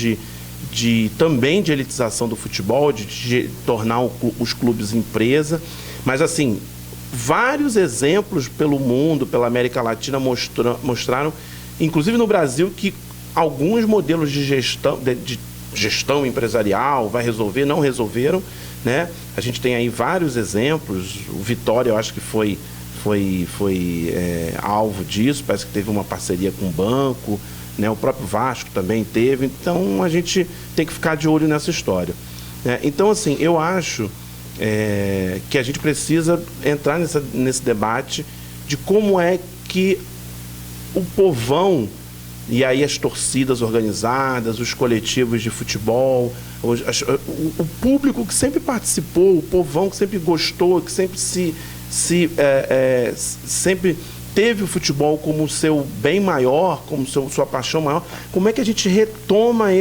Speaker 2: também de elitização do futebol, de tornar os clubes empresa. Mas, assim, vários exemplos pelo mundo, pela América Latina, mostraram, inclusive no Brasil, que alguns modelos de gestão empresarial vai não resolveram, né? A gente tem aí vários exemplos. O Vitória, eu acho que foi alvo disso, parece que teve uma parceria com o banco, né? O próprio Vasco também teve. Então a gente tem que ficar de olho nessa história, né? Então, assim, eu acho que a gente precisa entrar nesse debate de como é que o povão, e aí as torcidas organizadas, os coletivos de futebol, o público que sempre participou, o povão que sempre gostou, que sempre sempre teve o futebol como seu bem maior, como sua paixão maior, como é que a gente retoma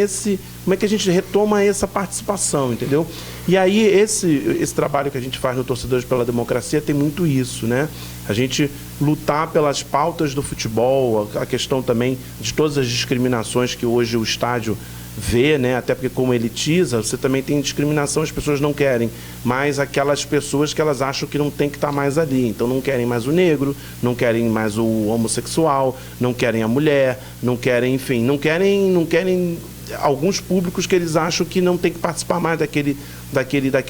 Speaker 2: essa participação, entendeu? E aí esse trabalho que a gente faz no Torcedores pela Democracia tem muito isso, né? A gente lutar pelas pautas do futebol, a questão também de todas as discriminações que hoje o estádio vê, né? Até porque como elitiza, você também tem discriminação, as pessoas não querem mais aquelas pessoas que elas acham que não tem que estar mais ali. Então não querem mais o negro, não querem mais o homossexual, não querem a mulher, não querem, enfim, não querem alguns públicos que eles acham que não tem que participar mais daquele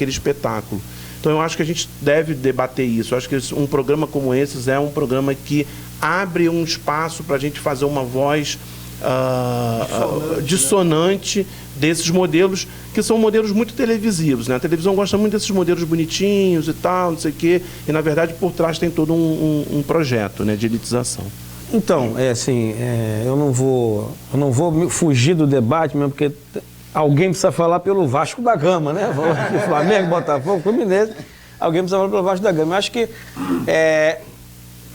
Speaker 2: espetáculo. Então eu acho que a gente deve debater isso. Eu acho que um programa como esse é um programa que abre um espaço para a gente fazer uma voz dissonante desses modelos, que são modelos muito televisivos, né? A televisão gosta muito desses modelos bonitinhos e tal, não sei o quê, e na verdade por trás tem todo um projeto, né, de elitização.
Speaker 1: Então, eu não vou fugir do debate mesmo, porque alguém precisa falar pelo Vasco da Gama, né? Flamengo, Botafogo, Fluminense, alguém precisa falar pelo Vasco da Gama. Eu acho que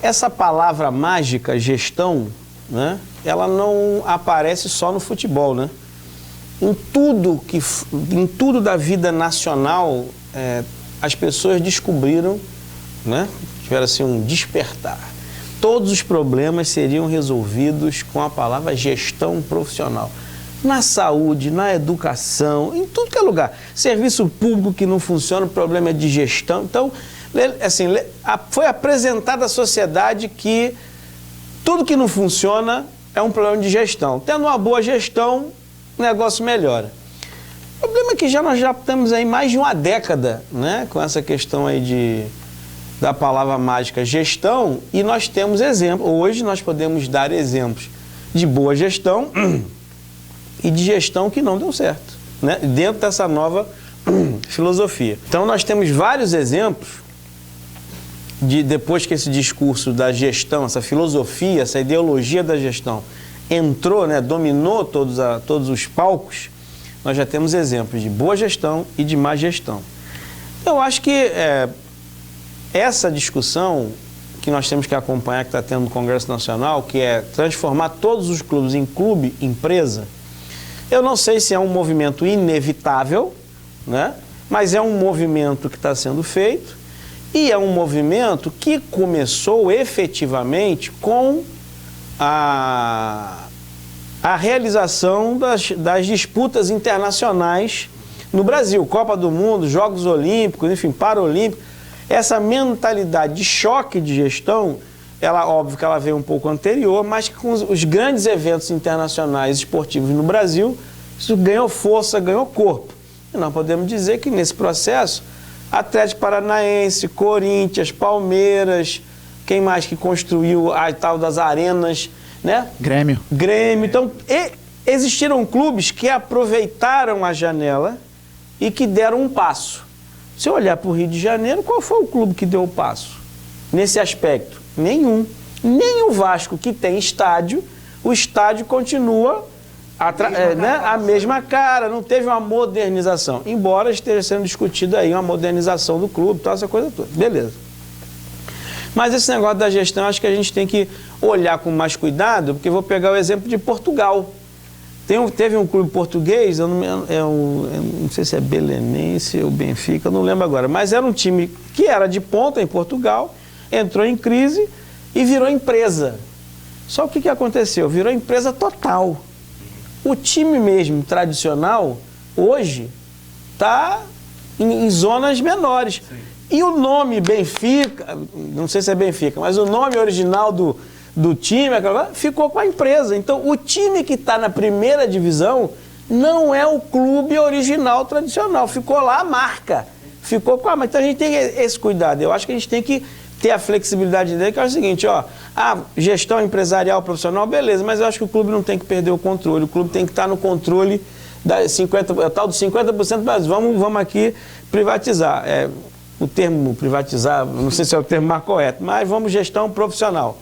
Speaker 1: essa palavra mágica, gestão, né? Ela não aparece só no futebol, né? Em tudo da vida nacional, as pessoas descobriram, né? Tiveram assim um despertar. Todos os problemas seriam resolvidos com a palavra gestão profissional. Na saúde, na educação, em tudo que é lugar. Serviço público que não funciona, o problema é de gestão. Então, assim, foi apresentado à sociedade que tudo que não funciona é um problema de gestão. Tendo uma boa gestão, o negócio melhora. O problema é que nós já estamos aí mais de uma década, né, com essa questão aí da palavra mágica gestão, e nós temos exemplos. Hoje nós podemos dar exemplos de boa gestão e de gestão que não deu certo, né, dentro dessa nova filosofia. Então nós temos vários exemplos depois que esse discurso da gestão, essa filosofia, essa ideologia da gestão entrou, né, dominou todos os palcos, nós já temos exemplos de boa gestão e de má gestão. Eu acho que essa discussão que nós temos que acompanhar, que está tendo no Congresso Nacional, que é transformar todos os clubes em clube, empresa, eu não sei se é um movimento inevitável, né, mas é um movimento que está sendo feito. E é um movimento que começou efetivamente com a realização das disputas internacionais no Brasil. Copa do Mundo, Jogos Olímpicos, enfim, Paralímpicos. Essa mentalidade de choque de gestão, óbvio que ela veio um pouco anterior, mas com os grandes eventos internacionais esportivos no Brasil, isso ganhou força, ganhou corpo. E nós podemos dizer que nesse processo, Atlético Paranaense, Corinthians, Palmeiras, quem mais que construiu a tal das arenas, né?
Speaker 3: Grêmio.
Speaker 1: Então, existiram clubes que aproveitaram a janela e que deram um passo. Se eu olhar para o Rio de Janeiro, qual foi o clube que deu o passo nesse aspecto? Nenhum. Nem o Vasco, que tem estádio, o estádio continua a mesma cara, não teve uma modernização, embora esteja sendo discutida aí uma modernização do clube, toda essa coisa toda, beleza. Mas esse negócio da gestão, acho que a gente tem que olhar com mais cuidado, porque vou pegar o exemplo de Portugal. Teve um clube português, eu não sei se é Belenense ou Benfica, eu não lembro agora, mas era um time que era de ponta em Portugal, entrou em crise e virou empresa. Só que o que aconteceu? Virou empresa total. O time mesmo tradicional, hoje, está em zonas menores. Sim. E o nome Benfica, não sei se é Benfica, mas o nome original do time ficou com a empresa. Então, o time que está na primeira divisão não é o clube original tradicional. Ficou lá a marca. Ficou com a marca. Então, a gente tem esse cuidado. Eu acho que a gente tem que ter a flexibilidade dele, que é o seguinte, gestão empresarial profissional, beleza, mas eu acho que o clube não tem que perder o controle. O clube tem que estar no controle tal dos 50%, mas vamos aqui privatizar. O termo privatizar, não sei se é o termo mais correto, mas vamos gestão profissional.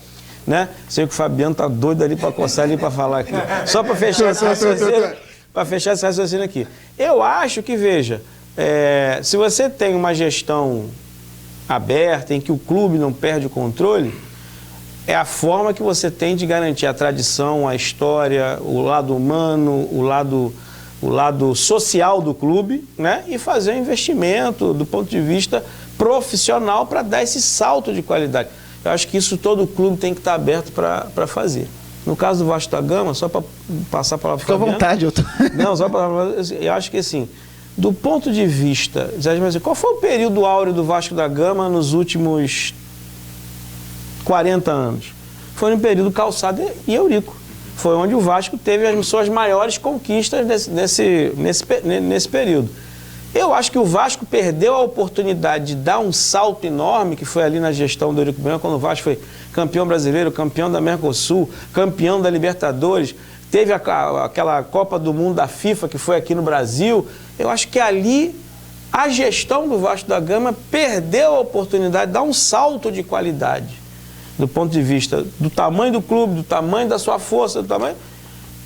Speaker 1: Né? Sei que o Fabiano está doido ali para coçar ali para falar aqui. Só para fechar esse raciocínio aqui. Eu acho que, veja, se você tem uma gestão aberta, em que o clube não perde o controle, é a forma que você tem de garantir a tradição, a história, o lado humano, o lado social do clube, né? E fazer um investimento do ponto de vista profissional para dar esse salto de qualidade. Eu acho que isso todo clube tem que estar aberto para fazer. No caso do Vasco da Gama, só para passar a palavra para o Fabiano...
Speaker 3: Fica à vontade, eu tô...
Speaker 1: Não, só para... Eu acho que assim, do ponto de vista... Qual foi o período áureo do Vasco da Gama nos últimos 40 anos? Foi no período Calçado e Eurico. Foi onde o Vasco teve as suas maiores conquistas nesse período. Eu acho que o Vasco perdeu a oportunidade de dar um salto enorme, que foi ali na gestão do Eurico Miranda, quando o Vasco foi campeão brasileiro, campeão da Mercosul, campeão da Libertadores, teve aquela Copa do Mundo da FIFA, que foi aqui no Brasil. Eu acho que ali a gestão do Vasco da Gama perdeu a oportunidade de dar um salto de qualidade, do ponto de vista do tamanho do clube, do tamanho da sua força, do tamanho...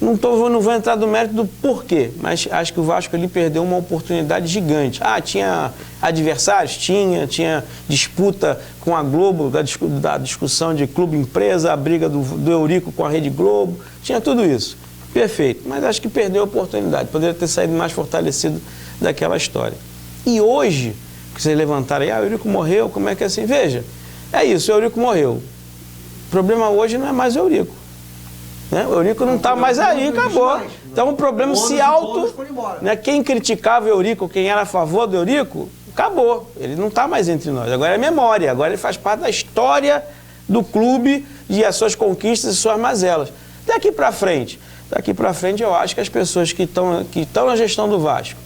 Speaker 1: Não vou entrar no mérito do porquê, mas acho que o Vasco ali perdeu uma oportunidade gigante. Tinha adversários? Tinha disputa com a Globo, da discussão de clube-empresa, a briga do Eurico com a Rede Globo, tinha tudo isso. Perfeito, mas acho que perdeu a oportunidade, poderia ter saído mais fortalecido daquela história. E hoje, que vocês levantaram aí, o Eurico morreu, como é que é assim? Veja, é isso, o Eurico morreu. O problema hoje não é mais o Eurico. Né? O Eurico não está mais aí, acabou. Então o problema se auto... Né? Quem criticava o Eurico, quem era a favor do Eurico, acabou. Ele não está mais entre nós. Agora é memória, agora ele faz parte da história do clube e as suas conquistas e suas mazelas. Daqui para frente eu acho que as pessoas que estão na gestão do Vasco,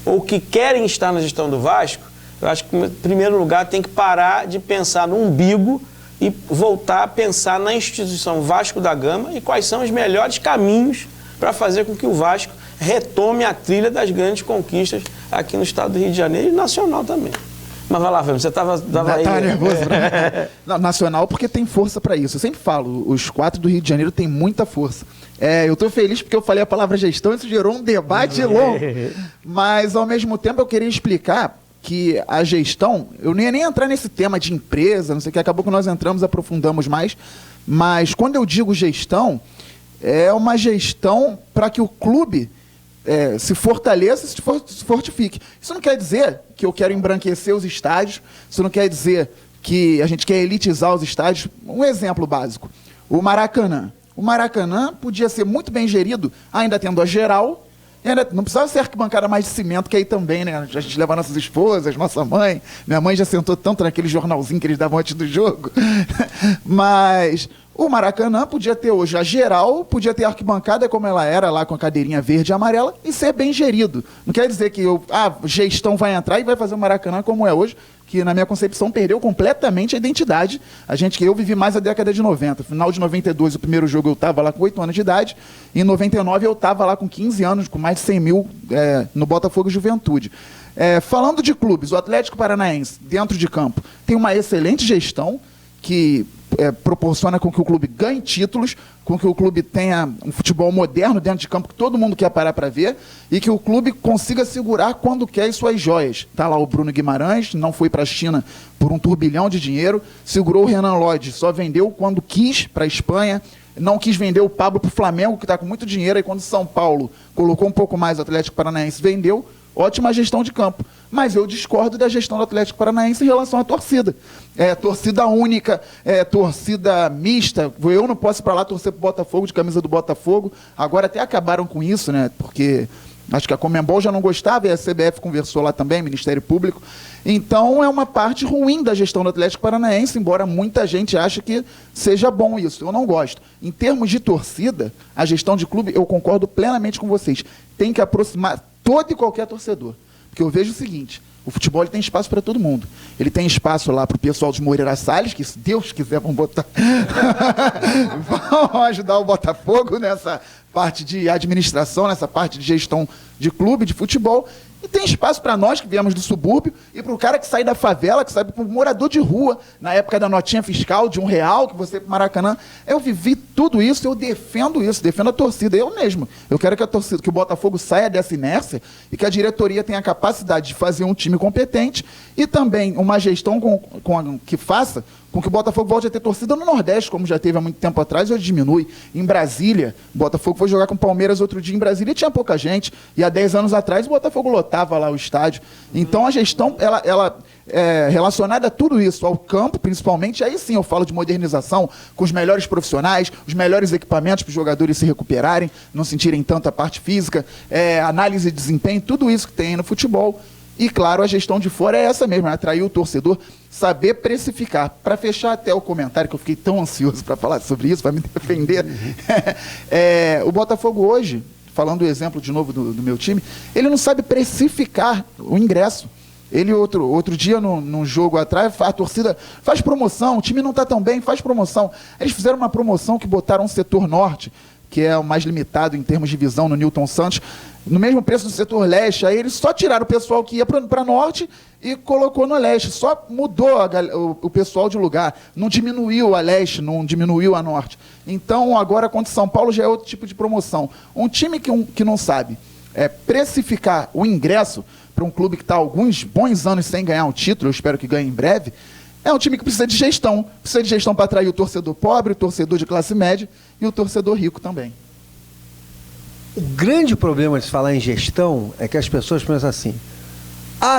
Speaker 1: ou que querem estar na gestão do Vasco, eu acho que, em primeiro lugar, tem que parar de pensar no umbigo e voltar a pensar na instituição Vasco da Gama e quais são os melhores caminhos para fazer com que o Vasco retome a trilha das grandes conquistas aqui no estado do Rio de Janeiro e nacional também. Mas vai lá, Fábio, você estava aí...
Speaker 3: Tá nervoso, né? Não, nacional porque tem força para isso. Eu sempre falo, os 4 do Rio de Janeiro têm muita força. Eu estou feliz porque eu falei a palavra gestão, isso gerou um debate longo. Mas, ao mesmo tempo, eu queria explicar que a gestão, eu nem ia nem entrar nesse tema de empresa, não sei o que, acabou que nós entramos, aprofundamos mais, mas quando eu digo gestão, é uma gestão para que o clube se fortaleça e se fortifique. Isso não quer dizer que eu quero embranquecer os estádios, isso não quer dizer que a gente quer elitizar os estádios. Um exemplo básico, o Maracanã. O Maracanã podia ser muito bem gerido, ainda tendo a geral. Não precisava ser arquibancada mais de cimento, que aí também, né? A gente leva nossas esposas, nossa mãe. Minha mãe já sentou tanto naquele jornalzinho que eles davam antes do jogo. Mas o Maracanã podia ter hoje a geral, podia ter a arquibancada como ela era, lá com a cadeirinha verde e amarela, e ser bem gerido. Não quer dizer que gestão vai entrar e vai fazer o Maracanã como é hoje, que na minha concepção perdeu completamente a identidade. Eu vivi mais a década de 90. Final de 92, o primeiro jogo eu estava lá com 8 anos de idade. Em 99 eu estava lá com 15 anos, com mais de 100 mil no Botafogo Juventude. Falando de clubes, o Atlético Paranaense, dentro de campo, tem uma excelente gestão que proporciona com que o clube ganhe títulos, com que o clube tenha um futebol moderno dentro de campo que todo mundo quer parar para ver e que o clube consiga segurar quando quer as suas joias. Está lá o Bruno Guimarães, não foi para a China por um turbilhão de dinheiro, segurou o Renan Lodge, só vendeu quando quis para a Espanha, não quis vender o Pablo para o Flamengo, que está com muito dinheiro, e quando São Paulo colocou um pouco mais, o Atlético Paranaense vendeu. Ótima gestão de campo. Mas eu discordo da gestão do Atlético Paranaense em relação à torcida. Torcida única, torcida mista. Eu não posso ir para lá torcer para o Botafogo, de camisa do Botafogo. Agora até acabaram com isso, né? Porque acho que a Conmebol já não gostava e a CBF conversou lá também, Ministério Público. Então é uma parte ruim da gestão do Atlético Paranaense, embora muita gente ache que seja bom isso. Eu não gosto. Em termos de torcida, a gestão de clube, eu concordo plenamente com vocês. Tem que aproximar todo e qualquer torcedor. Porque eu vejo o seguinte, o futebol ele tem espaço para todo mundo. Ele tem espaço lá para o pessoal dos Moreira Salles, que se Deus quiser vão botar... vão ajudar o Botafogo nessa parte de administração, nessa parte de gestão de clube, de futebol. E tem espaço para nós que viemos do subúrbio e para o cara que sai da favela, que sai para o morador de rua, na época da notinha fiscal de R$1, que você para Maracanã. Eu vivi tudo isso, eu defendo isso, defendo a torcida, eu mesmo. Eu quero que a torcida, que o Botafogo saia dessa inércia e que a diretoria tenha a capacidade de fazer um time competente e também uma gestão que faça com que o Botafogo volte a ter torcida no Nordeste, como já teve há muito tempo atrás, hoje diminui. Em Brasília, o Botafogo foi jogar com o Palmeiras outro dia em Brasília e tinha pouca gente. E há 10 anos atrás o Botafogo lotava lá o estádio. Então a gestão, ela é relacionada a tudo isso, ao campo principalmente, aí sim eu falo de modernização, com os melhores profissionais, os melhores equipamentos para os jogadores se recuperarem, não sentirem tanta parte física, análise de desempenho, tudo isso que tem aí no futebol. E, claro, a gestão de fora é essa mesmo, é atrair o torcedor, saber precificar. Para fechar até o comentário, que eu fiquei tão ansioso para falar sobre isso, para me defender, o Botafogo hoje, falando o exemplo de novo do meu time, ele não sabe precificar o ingresso. Ele, outro dia, num jogo atrás, a torcida faz promoção, o time não está tão bem, faz promoção. Eles fizeram uma promoção que botaram um setor norte, que é o mais limitado em termos de visão no Newton Santos, no mesmo preço do setor leste. Aí eles só tiraram o pessoal que ia para norte e colocou no leste. Só mudou o pessoal de lugar. Não diminuiu a leste, não diminuiu a norte. Então, agora, contra São Paulo, já é outro tipo de promoção. Um time que não sabe precificar o ingresso para um clube que está há alguns bons anos sem ganhar um título, eu espero que ganhe em breve, é um time que precisa de gestão. Precisa de gestão para atrair o torcedor pobre, o torcedor de classe média e o torcedor rico também.
Speaker 4: O grande problema de se falar em gestão é que as pessoas pensam assim,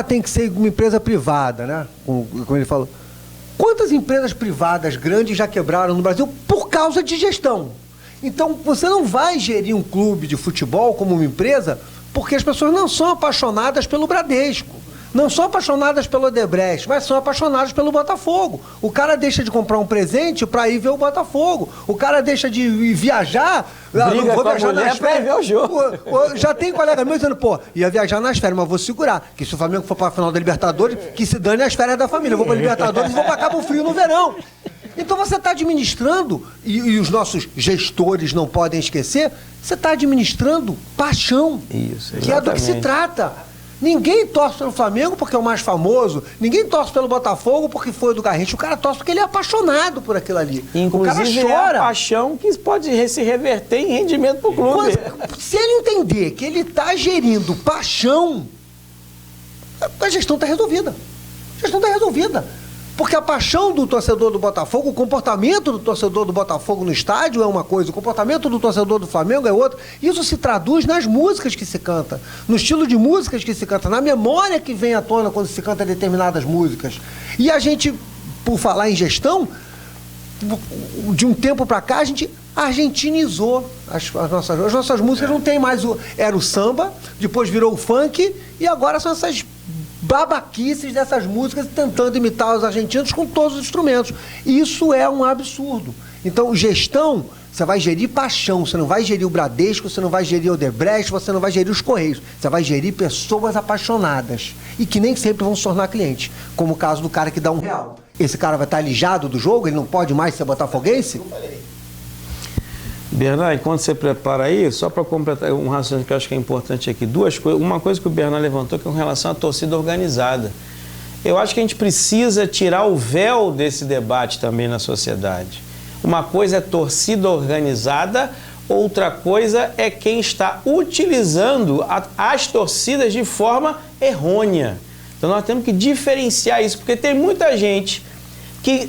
Speaker 4: tem que ser uma empresa privada, né? Como ele falou. Quantas empresas privadas grandes já quebraram no Brasil por causa de gestão? Então, você não vai gerir um clube de futebol como uma empresa porque as pessoas não são apaixonadas pelo Bradesco. Não são apaixonadas pelo Odebrecht, mas são apaixonadas pelo Botafogo. O cara deixa de comprar um presente para ir ver o Botafogo. O cara deixa de viajar...
Speaker 1: Briga com a mulher para ir ver o jogo.
Speaker 4: Já tem colega meu dizendo, ia viajar nas férias, mas vou segurar. Que se o Flamengo for para a final da Libertadores, que se dane as férias da família. Eu vou para a Libertadores e vou para Cabo Frio no verão. Então você está administrando, e os nossos gestores não podem esquecer, você está administrando paixão.
Speaker 1: Isso,
Speaker 4: que é do que se trata. Ninguém torce pelo Flamengo porque é o mais famoso, ninguém torce pelo Botafogo porque foi do Garrincha, o cara torce porque ele é apaixonado por aquilo ali.
Speaker 1: Inclusive, o cara chora. É a paixão que pode se reverter em rendimento para o clube.
Speaker 4: Se ele entender que ele está gerindo paixão, a gestão está resolvida. A gestão está resolvida. Porque a paixão do torcedor do Botafogo, o comportamento do torcedor do Botafogo no estádio é uma coisa, o comportamento do torcedor do Flamengo é outra. Isso se traduz nas músicas que se canta, no estilo de músicas que se canta, na memória que vem à tona quando se canta determinadas músicas. E a gente, por falar em gestão, de um tempo para cá, a gente argentinizou as nossas músicas. Não tem mais era o samba, depois virou o funk e agora são essas babaquices dessas músicas tentando imitar os argentinos com todos os instrumentos. Isso é um absurdo. Então, gestão, você vai gerir paixão, você não vai gerir o Bradesco, você não vai gerir o Odebrecht, você não vai gerir os Correios. Você vai gerir pessoas apaixonadas e que nem sempre vão se tornar clientes, como o caso do cara que dá R$1. Esse cara vai estar alijado do jogo, ele não pode mais ser botafoguense?
Speaker 1: Bernard, enquanto você prepara aí, só para completar um raciocínio que eu acho que é importante aqui, duas coisas. Uma coisa que o Bernard levantou, que é com relação à torcida organizada. Eu acho que a gente precisa tirar o véu desse debate também na sociedade. Uma coisa é torcida organizada, outra coisa é quem está utilizando as torcidas de forma errônea. Então nós temos que diferenciar isso, porque tem muita gente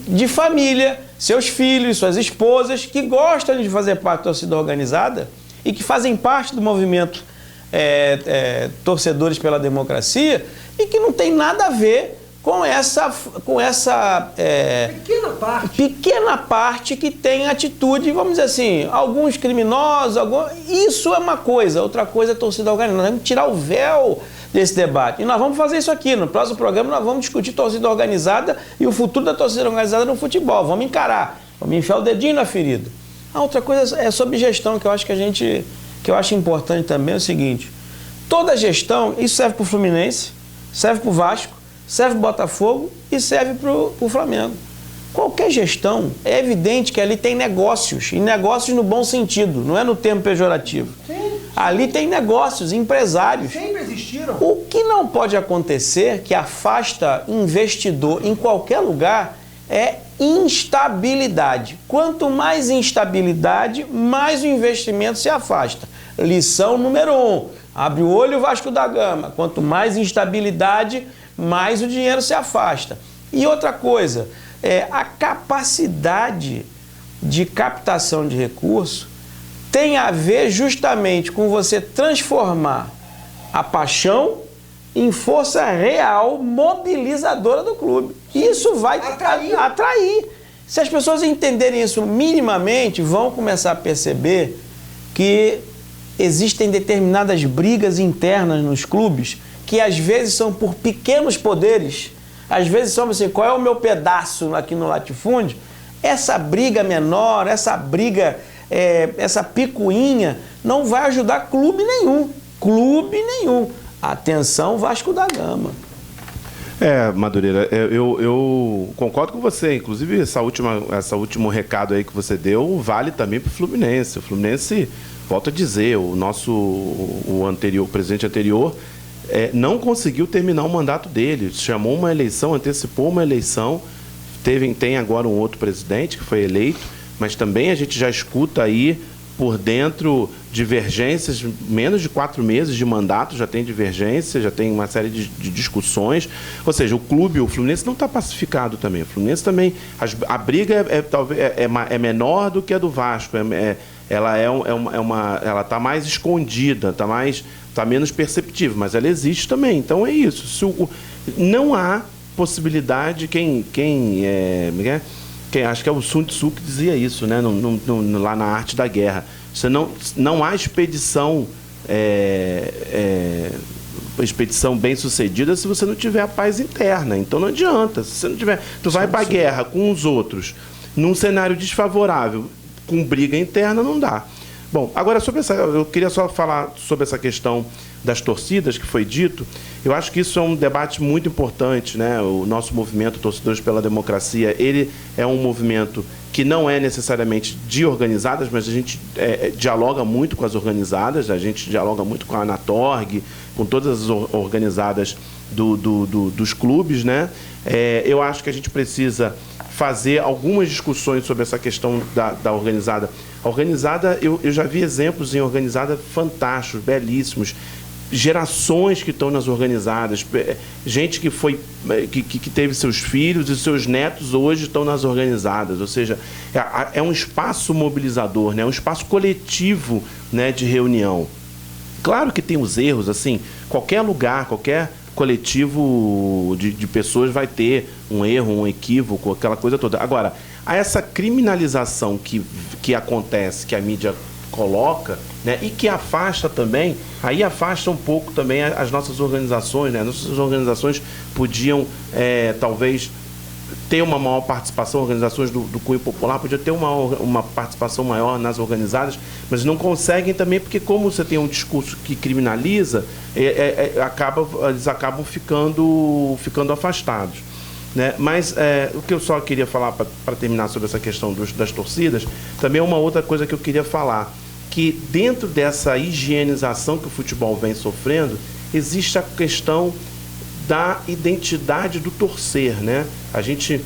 Speaker 1: de família, seus filhos, suas esposas, que gostam de fazer parte da torcida organizada e que fazem parte do movimento Torcedores pela Democracia e que não tem nada a ver com essa pequena parte que tem atitude, vamos dizer assim, alguns criminosos, isso é uma coisa, outra coisa é torcida organizada. Nós temos que tirar o véu desse debate. E nós vamos fazer isso aqui. No próximo programa nós vamos discutir torcida organizada e o futuro da torcida organizada no futebol. Vamos encarar. Vamos enfiar o dedinho na ferida. A outra coisa é sobre gestão, que eu acho que eu acho importante também é o seguinte. Toda gestão, isso serve para o Fluminense, serve para o Vasco, serve para o Botafogo e serve para o Flamengo. Qualquer gestão, é evidente que ali tem negócios, e negócios no bom sentido, não é no termo pejorativo. Sim. Ali tem negócios, empresários.
Speaker 4: Sempre existiram.
Speaker 1: O que não pode acontecer, que afasta investidor em qualquer lugar, é instabilidade. Quanto mais instabilidade, mais o investimento se afasta. Lição número 1, abre o olho, Vasco da Gama. Quanto mais instabilidade, mais o dinheiro se afasta. E outra coisa, a capacidade de captação de recurso tem a ver justamente com você transformar a paixão em força real mobilizadora do clube. Isso vai atrair. Se as pessoas entenderem isso minimamente, vão começar a perceber que existem determinadas brigas internas nos clubes que às vezes são por pequenos poderes. Às vezes são assim, qual é o meu pedaço aqui no latifúndio? Essa briga menor, essa briga, essa picuinha, não vai ajudar clube nenhum. Clube nenhum. Atenção, Vasco da Gama.
Speaker 2: Madureira, eu concordo com você. Inclusive, esse último recado aí que você deu vale também para o Fluminense. O Fluminense, volto a dizer, o presidente anterior não conseguiu terminar o mandato dele. Chamou uma eleição, antecipou uma eleição. Tem agora um outro presidente que foi eleito, mas também a gente já escuta aí por dentro divergências, menos de 4 meses de mandato, já tem divergência, já tem uma série de discussões. Ou seja, o Fluminense não está pacificado também. O Fluminense também, a briga talvez é menor do que a do Vasco. Ela está mais escondida, está menos perceptível, mas ela existe também. Então é isso. Não há possibilidade, acho que é o Sun Tzu que dizia isso, né? Lá na Arte da Guerra. Não há expedição bem sucedida se você não tiver a paz interna. Então não adianta. Se você não tiver, tu vai para a guerra com os outros num cenário desfavorável, com briga interna, não dá. Bom, agora eu queria só falar sobre essa questão das torcidas que foi dito. Eu acho que isso é um debate muito importante, né? O nosso movimento Torcedores pela Democracia, ele é um movimento que não é necessariamente de organizadas, mas a gente dialoga muito com as organizadas, a gente dialoga muito com a Anatorg, com todas as organizadas dos clubes, né? Eu acho que a gente precisa fazer algumas discussões sobre essa questão da organizada. A organizada, eu já vi exemplos em organizada fantásticos, belíssimos, gerações que estão nas organizadas, gente que teve seus filhos e seus netos hoje estão nas organizadas, ou seja, é um espaço mobilizador, né? Um espaço coletivo, né, de reunião. Claro que tem os erros, assim, qualquer lugar, qualquer coletivo de pessoas vai ter um erro, um equívoco, aquela coisa toda. Agora, essa criminalização que acontece, que a mídia coloca, né, e que afasta também, aí afasta um pouco também as nossas organizações, né? Nossas organizações podiam, talvez, ter uma maior participação, organizações do cunho popular podiam ter uma participação maior nas organizadas, mas não conseguem também, porque como você tem um discurso que criminaliza, eles acabam ficando afastados, né? Mas o que eu só queria falar para terminar sobre essa questão das torcidas, também é uma outra coisa que eu queria falar, que dentro dessa higienização que o futebol vem sofrendo, existe a questão da identidade do torcer, né? A gente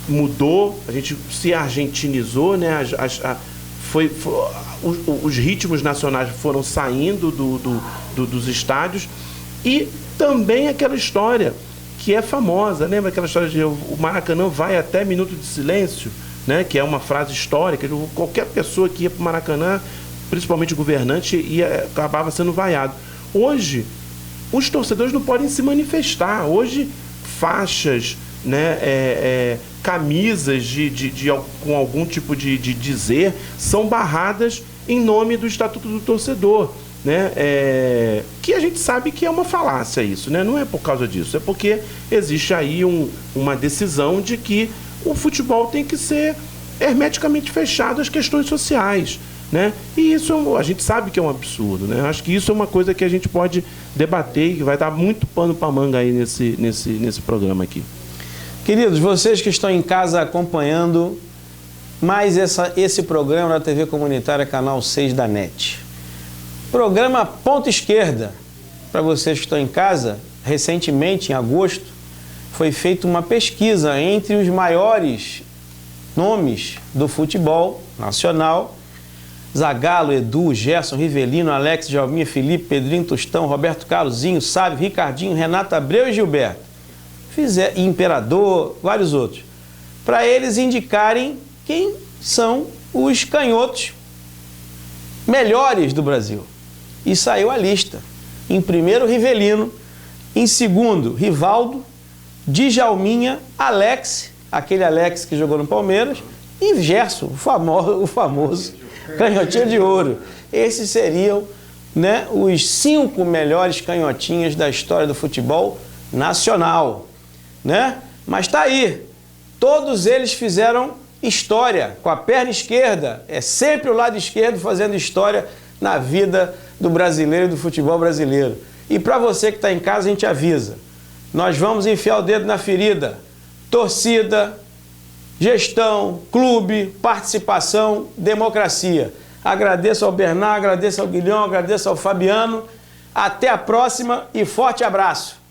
Speaker 2: mudou, a gente se argentinizou, né? Os ritmos nacionais foram saindo dos estádios, e também aquela história que é famosa, lembra aquela história de o Maracanã vai até minuto de silêncio, né? Que é uma frase histórica, qualquer pessoa que ia para o Maracanã, principalmente o governante, acabava sendo vaiado. Hoje, os torcedores não podem se manifestar. Hoje, faixas, né, camisas com algum tipo de dizer são barradas em nome do Estatuto do Torcedor, né? Que a gente sabe que é uma falácia isso, né? Não é por causa disso, é porque existe aí uma decisão de que o futebol tem que ser hermeticamente fechado às questões sociais, né? E isso a gente sabe que é um absurdo, né? Acho que isso é uma coisa que a gente pode debater e que vai dar muito pano para manga aí nesse programa aqui.
Speaker 1: Queridos, vocês que estão em casa acompanhando mais esse programa da TV Comunitária Canal 6 da NET. Programa Ponta Esquerda. Para vocês que estão em casa, recentemente, em agosto, foi feita uma pesquisa entre os maiores nomes do futebol nacional: Zagallo, Edu, Gerson, Rivelino, Alex, Jalminha, Felipe, Pedrinho, Tostão, Roberto Carlos, Zinho, Sávio, Ricardinho, Renato Abreu e Gilberto. Imperador, vários outros. Para eles indicarem quem são os canhotos melhores do Brasil. E saiu a lista. Em primeiro, Rivelino. Em segundo, Rivaldo, Djalminha, Alex, aquele Alex que jogou no Palmeiras, e Gerson, o famoso canhotinho de ouro. Esses seriam, né, os 5 melhores canhotinhas da história do futebol nacional, né? Mas tá aí, todos eles fizeram história com a perna esquerda. É sempre o lado esquerdo fazendo história na vida do brasileiro e do futebol brasileiro. E para você que está em casa, a gente avisa: nós vamos enfiar o dedo na ferida. Torcida, gestão, clube, participação, democracia. Agradeço ao Bernard, agradeço ao Guilhão, agradeço ao Fabiano. Até a próxima e forte abraço.